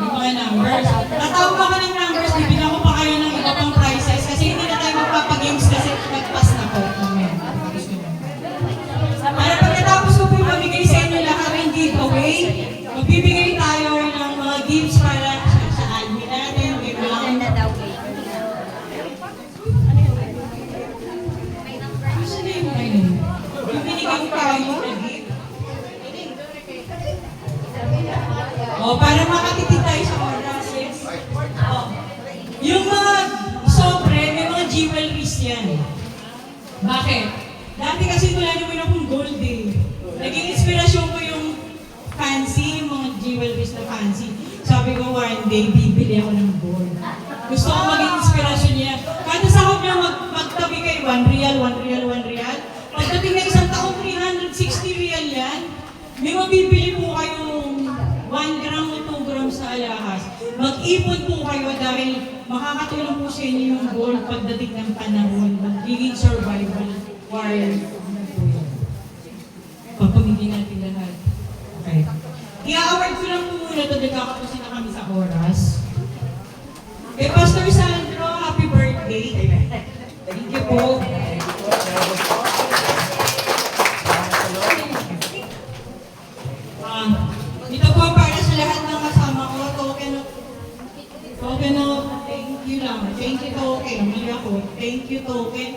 May mga numbers. Tatawag ako ng numbers, bibigyan ko pa kayo ng iba pang prizes kasi hindi na tayo magpapagames kasi nag-pass na po. Para pagkatapos ko po mamigay sa inyo lahat ng giveaway, magbibigay tayo ng mga gifts para sa admin natin. Ganda daw, baby. Gusto na yung ayun. Yung binigay ko kayo na gift. Para makatipid tayo sa oras, yes. Yung mga sobre, may mga jewelries yan. Bakit? Dati kasi wala naman akong gold eh. Naging inspirasyon ko yung fancy, yung mga jewelries na fancy. Sabi ko one day, bibili ako ng gold. Gusto ko maging inspirasyon niya. Kada sahod niya magtabi kay 1 real, 1 real, 1 real. Pagdating na isang taon, 360 real yan. May mabibili po kayong 1 gram o 2 grams sa alahas. Mag-ipon po kayo dahil makakatulong po sa inyo yung goal pagdating ng panahon, magiging survival warrior po na po yan. Papamigin natin lahat. Okay. I-award ko lang po muna ito, nagkakapusin na kami sa oras. Kay Pastor Sandro, happy birthday. Thank you po. Ito po para sa lahat ng kasama ko, token of thank you lang. Thank you token. Mali ako. Thank you token,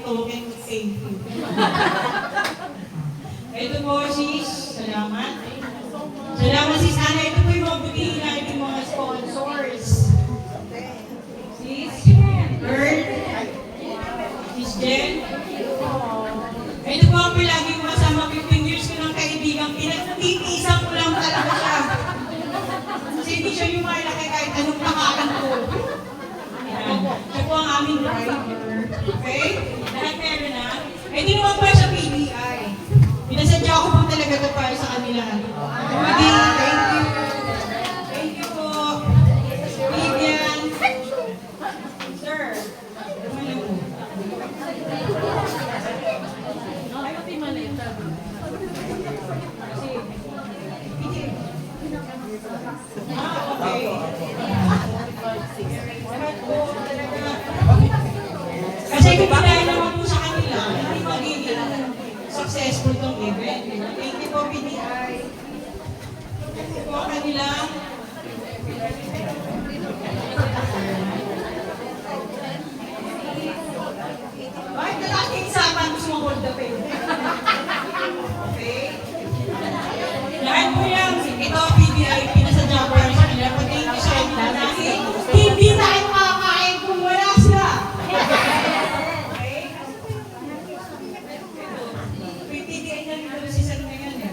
thank you. Ito po sis, salamat. Salamat sis Ana. Ito po yung mga butihin na yung mga sponsors. Sis Earl, sis Jen. Ito po ang palagi ko kasama 15 years ko ng kaibigan. Pinagtitisan ko lang talaga siya. Kasi hindi siya yung malaki kahit anong pakain ko. Ayan. Siya po ang aming driver. Okay? Lahat meron na. Eh di naman pa sa PDI. Pinasadya ko po talaga ito para sa kanila. Okay, thank you. Thank you po. Vivian. Sir. Ano po? Ayaw di malita. Okay. Kasi kung dahil naman po sa kanila, hindi magiging successful itong event. Thank you po, PDI. Thank you po kanila. Bakit na natin isapan gusto mo hold the pen? Okay? Lahat po yan. Ito, PDI, pinasadya ko yan sa kanila. Thank you sa kanila dahil hindi tayo makakain kung wala sila. Okay? PDI na rin si San ngayon eh.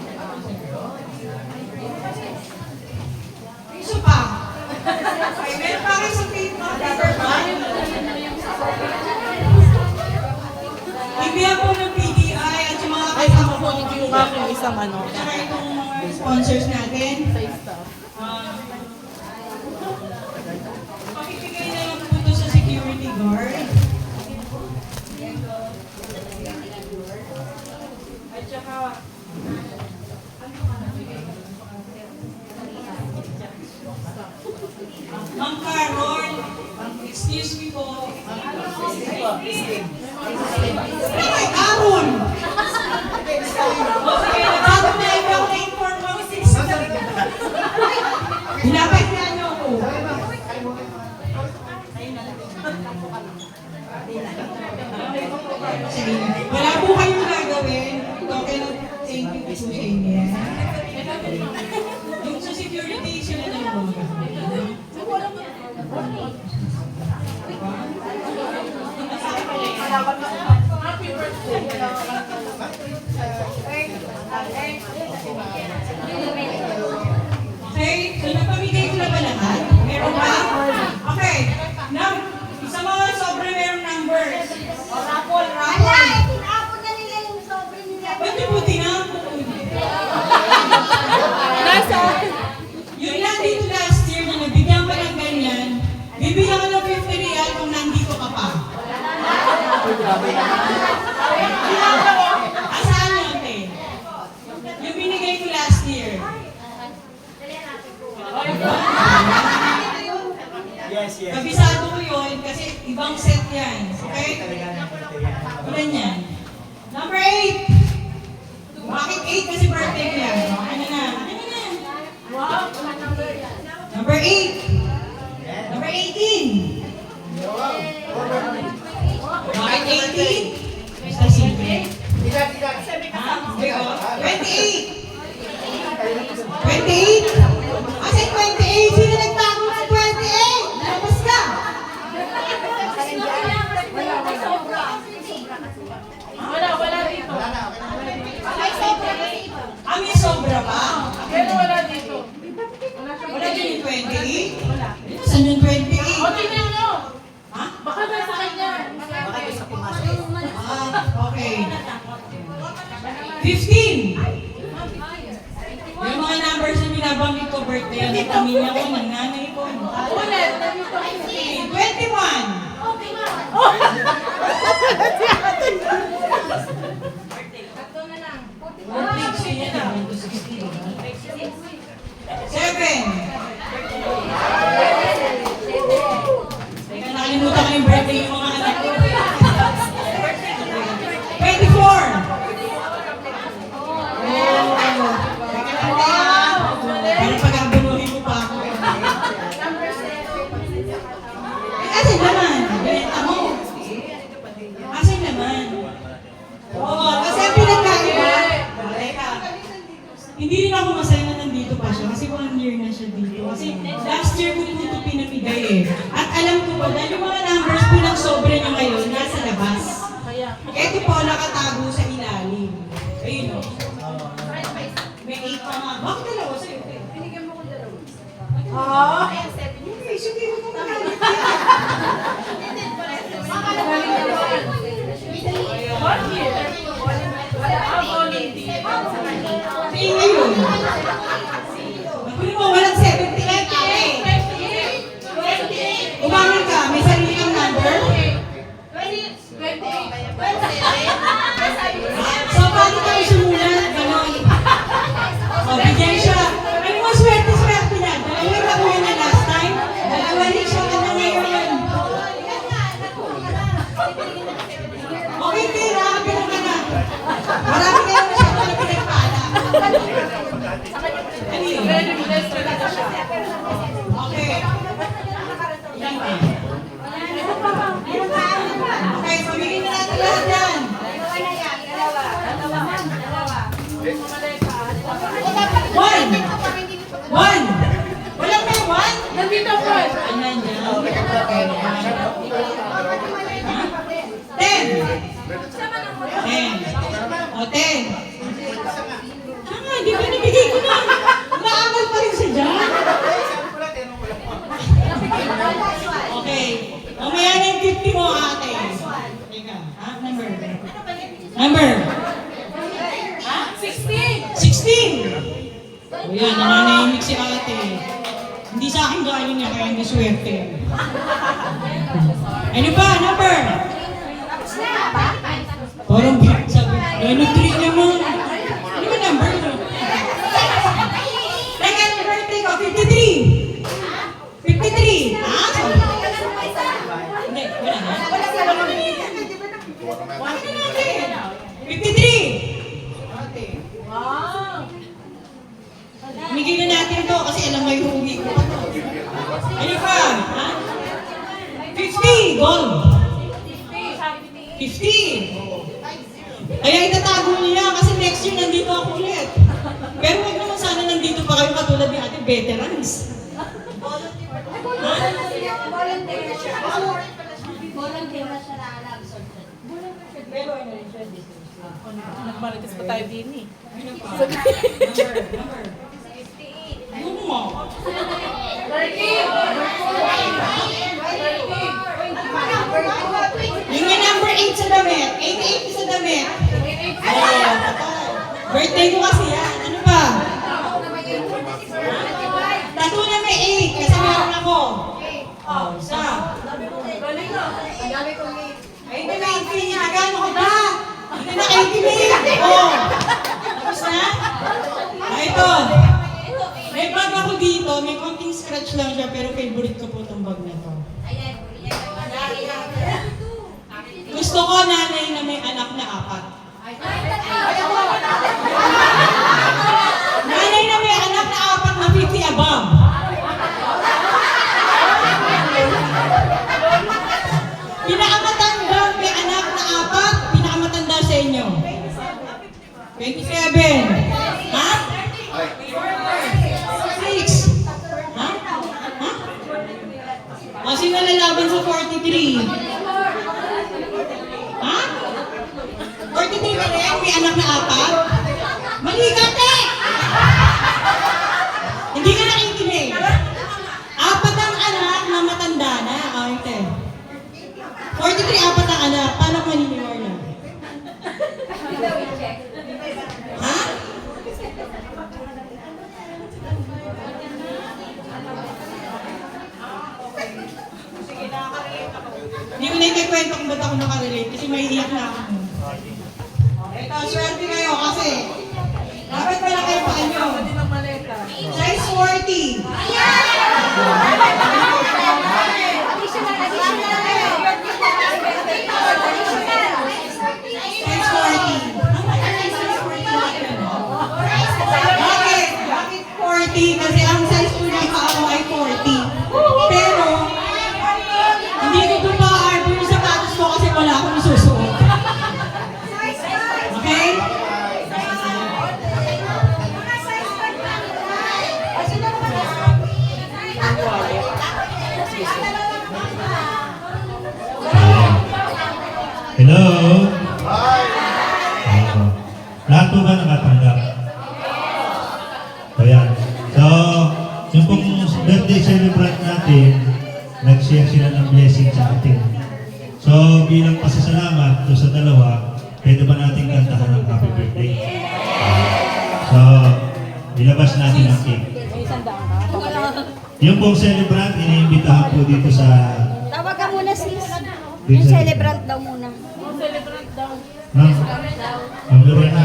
Isa pa. Okay, meron pa kayo sa paper bag. Ibihan po ng PDI at yung mga kasama po Yung aking isang ano. tsaka itong mga sponsors natin. Sa staff. Pakibigay na lang po ito sa security guard. At saka, Ma'am Carol, excuse me po. Ay, Carol! Okay, nagbago na ikaw na-inform mo. Hinapit na niyo ako. Sige, wala po kayong gagawin. Okay na, thank you po sa inyo. Yung sa security, sila na lang po. Happy birthday. Okay, so napamigay ko na ba lahat? Meron ba? Okay, sa mga sobre merong numbers. Rapol. Ala, tinapon na nila yung sobre nila. Ba't niyo po tinapon? Nasa. Yun lang dito last year na nabigyan ko ng ganyan, bibigyan ko ng 50 real kung nandito ka pa. Asaan yun, te? Yung binigay ko last year. Kabisado ko yun kasi ibang set yan. Okay? Ilan yan? Number 8! Bakit 8? Kasi birthday ko yan. Ano na? Number 8! Number 18! Bakit 18? Basta simple. 28! 28! Kasi 28! Sino nagtago sa 28? Labas ka! Wala dito. May sobra pa? Pero wala dito. Wala din yung 28? Saan yung 28? O, tingnan nyo. Ha? Baka nasa kanya. Okay. 15! Yung mga numbers na binabanggit ko, birthday ng pamilya ko, ng nanay ko. Ulit. 21! naman. Oo, kasi ang pinagkaiba. Teka. Hindi rin ako masaya na nandito pa siya kasi 1 year na siya dito. Kasi last year ko po ito pinamigay eh. At alam ko po, dahil yung mga numbers po ng sobre niya ngayon, nasa labas. Ito po, nakatago sa ilalim. Ayun o. May 8 pa nga. Bakit dalawa sa'yo? Pinigyan mo ko dalawa. Ah? Okay, sige mo kung magalit yan. Eh, ngayon. Pagpili mo, walang 78 eh. Umangal ka, may sarili kang number? So, paano tayo sumulat? Ganon. O, bigyan siya. Ano mo, swerte-swerte na. Dalawin ka mo na last time. Dalawin siya ka na ngayon. Okay, Tira, kapila ka na. Marami kayo na siya na pinagpala. Ano yun? Okay. Okay, so bigyan na natin lahat yan. One! Walang may one? Nandito po. Ayan yan. Ten! O, 10. Tama, hindi ba nabigay ko na? Naamal pa rin siya dyan. Okay. Mamaya na yung 50 mo, ate. Teka, ha? Number? Ha? 16! 16! O yan, nananahimik si ate. Hindi sa akin galing niya, kaya hindi swerte. Ano pa? Number? Parang sabi, ano 3 naman? Ano ba number? Teka, birthday ko, 53! 53! Ha? Hindi, wala na. 53! Wow. Migil na natin to kasi alam mo yung huwi ko. Ano pa? Ha? 50! Gold! 50! Kaya itatago niya kasi next year nandito ako ulit. Pero wag naman sana nandito pa kayo katulad ni ate veterans. Volunteer na siya na nag-absorb. Nagmarites pa tayo din eh. Number. Ano mo? 13. Yung may number 8 sa damit. 88 sa damit. Oh, birthday ko kasi yan. Ano ba? Tattoo na may 8 kasi meron ako. Oh, isa. Ay, hindi may 18. Nagano ko ba? Hindi na 18. Oh. Tapos na? Ah, ito. May bag ako dito. May konting scratch lang siya pero favorite ko po itong bag na to. Gusto ko nanay na may anak na 4. Nanay na may anak na 4 na 50 above. Pinakamatanda may anak na 4, pinakamatanda sa inyo. 27. Ha? 6. Ha? Ha? O, sino lalaban sa 43? Ha? 43 na rin? May anak na 4? Mali ka, te! Hindi ka nakikinig. 4 ang anak na matanda na. Okay, te. 43, 4 ang anak. Paano ko maniniwala? Ha? Hindi ko na ikikwento kung ba't ako nakarelate kasi may iyak na ako. Ito, swerte kayo kasi dapat pala kayo pa inyo. Size 40. Size 40. Bakit 40? Kasi ang size ko ng paa ay 40. Pero, hindi ko pa arbor yung sapatos ko kasi wala akong isusuot. Hello? Lahat po ba nakatanggap? Ayan. So, yung pong birthday celebrant natin, nag-share sila ng blessing sa atin. So, bilang pasasalamat doon sa dalawa, pwede ba natin kantahan ng happy birthday? So, ilabas natin ang cake. Yung pong celebrant, iniimbitahan po dito sa... Tawag ka muna sis. Yung celebrant daw muna. Celebrant daw. Ang Lorena.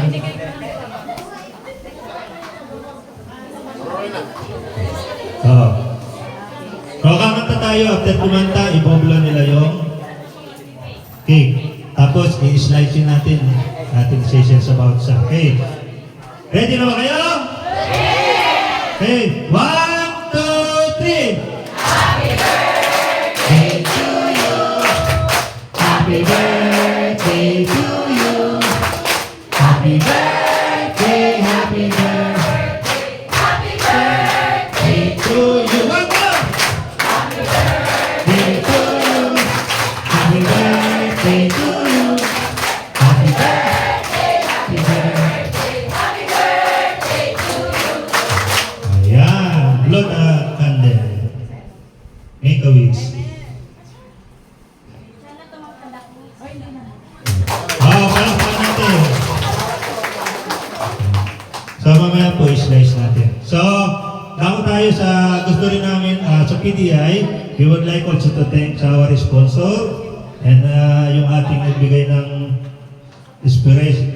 Oo. So, kakanta tayo. After kumanta, ibobla nila yung cake. Tapos, i-slice natin ating sessions about sa cake. Ready na ba kayo? Okay. 1, 2, 3. Happy birthday to you. Happy birthday to you. Happy birthday, happy birthday. Happy birthday to you. One more. Happy birthday to you. Happy birthday to you. Happy birthday, happy birthday. Happy birthday to you. Ayan. Blow the candle. Make a wish. Palakpan natin. So, mamaya po i-slice natin. So, bago tayo sa gusto rin namin sa PDI, we would like also to thank our sponsor and yung ating nagbigay ng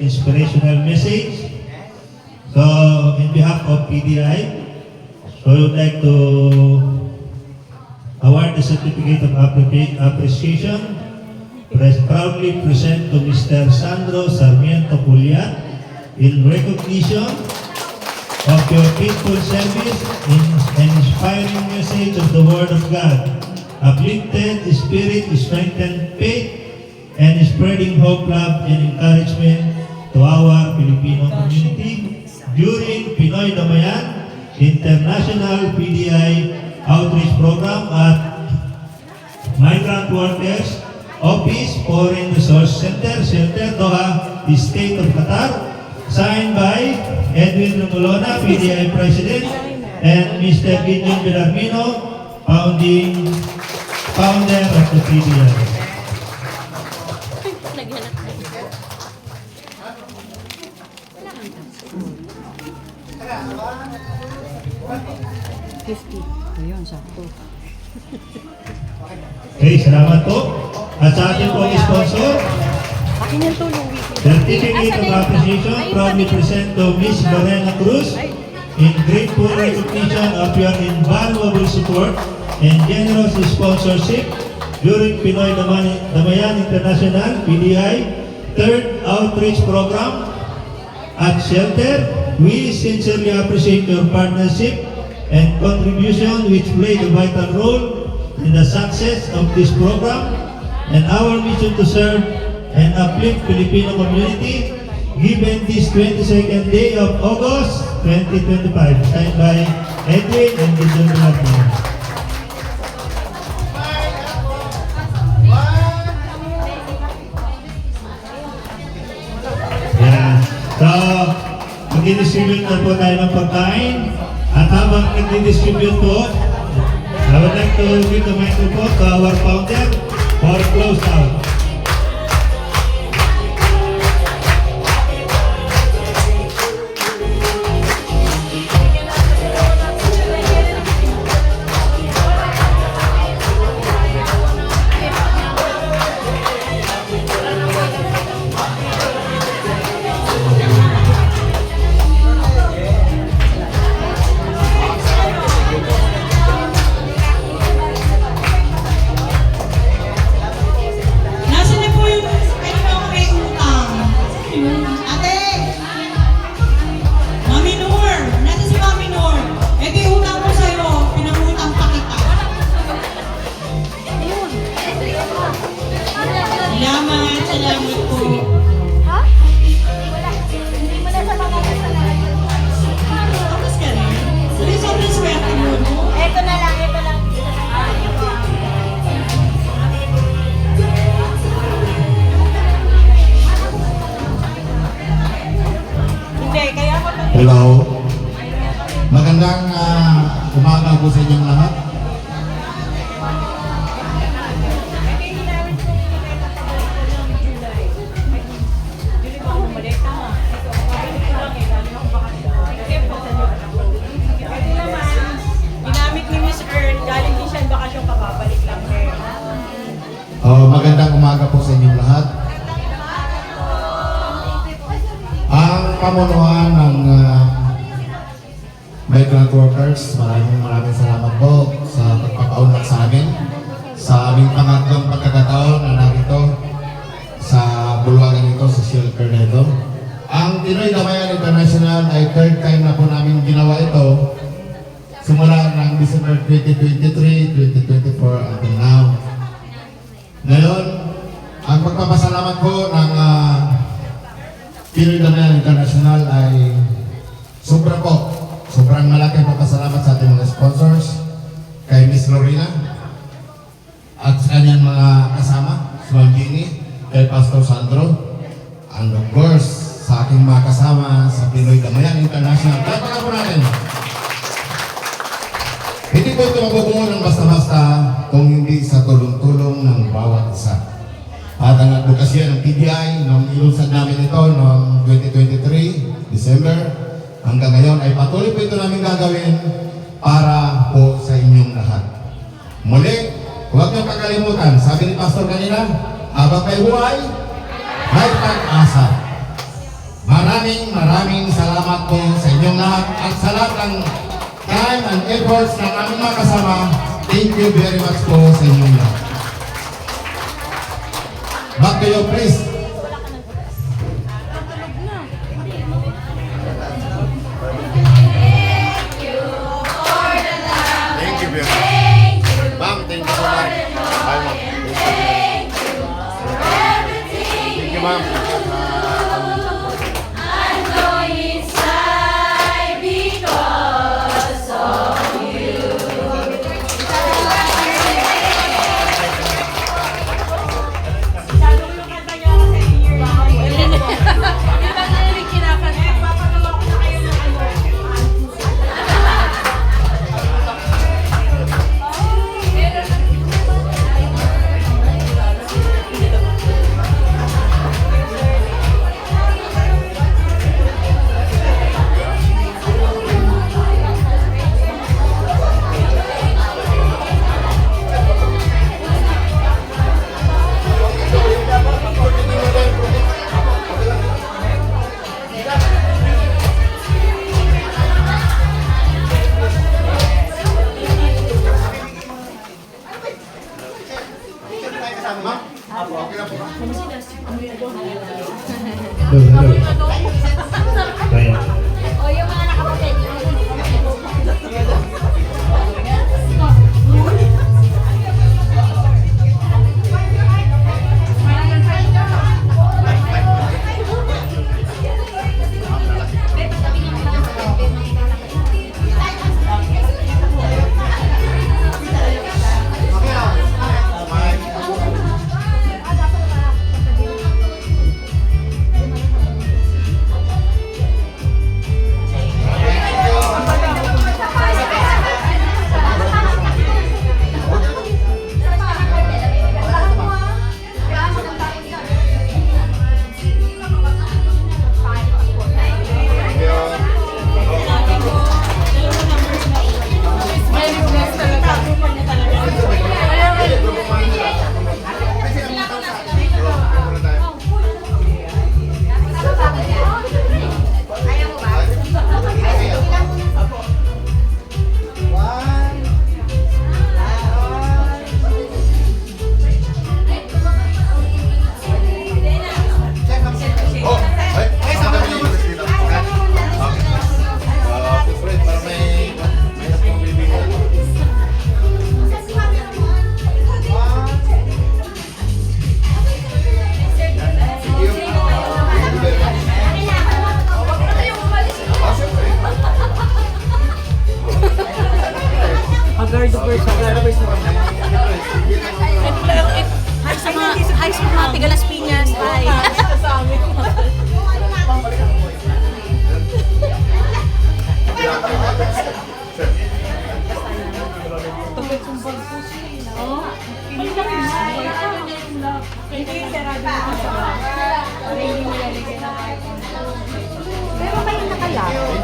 inspirational message. So, in behalf of PDI, so we would like to award the certificate of appreciation. Proudly present to Mr. Sandro Sarmiento Puliat in recognition of your faithful service in an inspiring message of the Word of God, uplifted spirit, strengthened faith, and spreading hope, love, and encouragement to our Filipino community during Pinoy Damayan International PDI Outreach Program at Migrant Workers Office Foreign Resource Center, Doha, the State of Qatar, signed by Edwin Rumulona, PDI President, and Mr. Gideon Belarmino, founder of the PDI. Okay, salamat po. At sa ating pong sponsor, Certificate of Appreciation proudly present to Miss Lorena Cruz in grateful recognition of your invaluable support and generous sponsorship during Pinoy Damayan International PDI Third Outreach Program at Shelter. We sincerely appreciate your partnership and contribution which played a vital role in the success of this program and our mission to serve and uplift Filipino community given this 22nd day of August 2025, signed by Edwin and Gideon Belarmino. Yan. So, mag-distribute na po tayo ng pagkain at habang nag-distribute po, I would like to give the microphone to our founder for close out. Nasaan na po yung kanina ako may utang? Ate! Mami Noor! Nasa si Mami Noor? Ito yung utang ko sa'yo. Pinangutang pa kita. Salamat po. Ha? Wala. Hindi mo na sa mga kasalanan. Tapos ka rin. Sobrang swerte mo. Ito na lang, ito lang. Hello. Magandang umaga po sa inyong lahat. Ginamit ni Miss Earl, galing din siya bakasyon kababalik lang eh. Magandang umaga po sa inyong lahat. Ang pamunuan ng migrant workers, maraming salamat po sa pagpapaunlak sa amin sa aming pangatlong pagkakataon na narito sa bulwagan ito, sa shelter na ito. Ang Pinoy Damayan International ay third time na po namin ginawa ito simula ng December 2023, 2024 until now. Ngayon, ang pagpapasalamat po ng Pinoy Damayan International ay sobrang malaki pagpapasalamat sa ating mga sponsors, kay Miss Lorena at sa kanyang mga kasama, si Ma'am Jeannie, kay Pastor Sandro, and of course, sa aking mga kasama sa Pinoy Damayan International. Kaya po natin. Hindi po ito mabubuo ng basta-basta kung hindi sa tulong-tulong ng bawat isa. At ang advokasya ng PDI, nung ilusad namin ito noong 2023, December, hanggang ngayon ay patuloy po ito namin gagawin para po sa inyong lahat. Muli, huwag niyong kakalimutan, sabi ni Pastor kanina, habang may buhay, may pag-asa. Maraming salamat po sa inyong lahat at sa lahat ng time and efforts ng aming mga kasama. Thank you very much po sa inyong lahat. Back to you, please. Thank you very much. Ma'am, thank you so much. Bye, ma'am. Thank you, ma'am. Kaya. O yung mga nakapatid.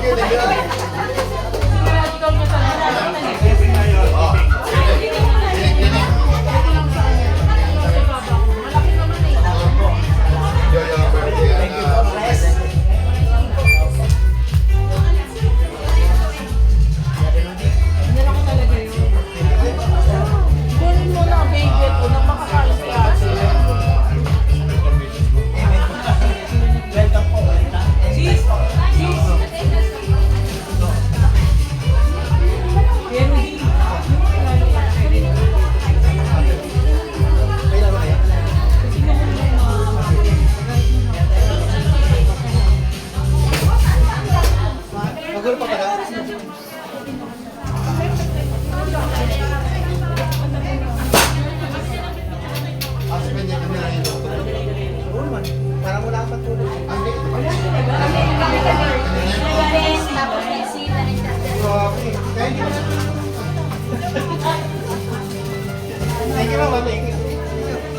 Thank you, thank you. Ikaw mo sa kunin mo na ang bagel ko nang makakain si ate. Welcome po. Sis! Sis! Pero di. Tapos next scene na rin. Thank you. Thank you, mama. Thank you.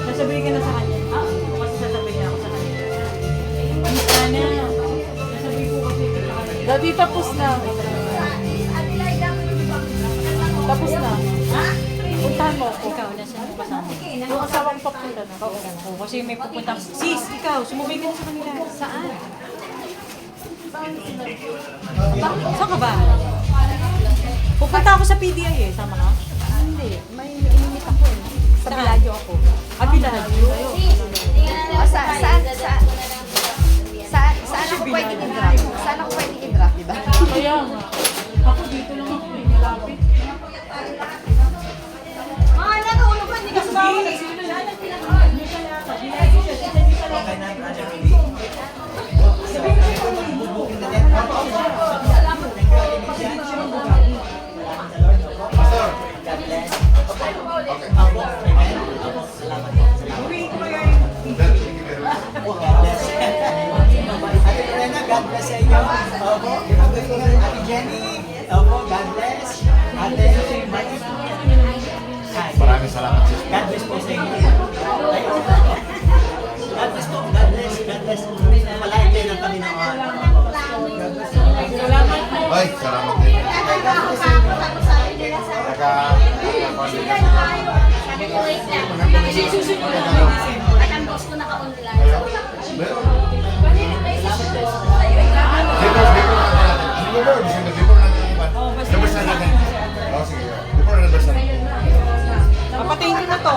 Nasabihin ka na sa kanya. Kasi sasabihin niya ako sa kanya. Sana. Nasabihin ko kasi sa kanya. Dati tapos na. Tapos na. Puntahan mo ako. Ikaw, nasa kasama. Yung asawang papunta na. Oo, kasi may pupunta. Sis, ikaw, sumubay ka na sa kanila. Saan? Saan ka ba? Pupunta ako sa PDI eh. Sama ka? Hindi. May inimit ako eh. Sa Biladyo ako. Biladyo. Saan ako pwede i-drop? Saan ako pwede i-drop, di ba? Kaya nga. Ako dito lang ako eh. Malapit. Mga natulog ko, hindi ka sumama. Ate Lorena, God bless sa inyo. Opo. Ate Jenny, opo, God bless. Ate Martin. Maraming salamat, sis. God bless po sa inyo. God bless po. God bless. God bless. Palain din ang Panginoon. Salamat po. Ay, salamat din. Sabi ko, wait lang. Kasi susunod na ako. At ang boss ko naka-online. Meron. Pwede tayo sa show. Before na natin. Oh, sige. Before na natin. Papatayin ko na to.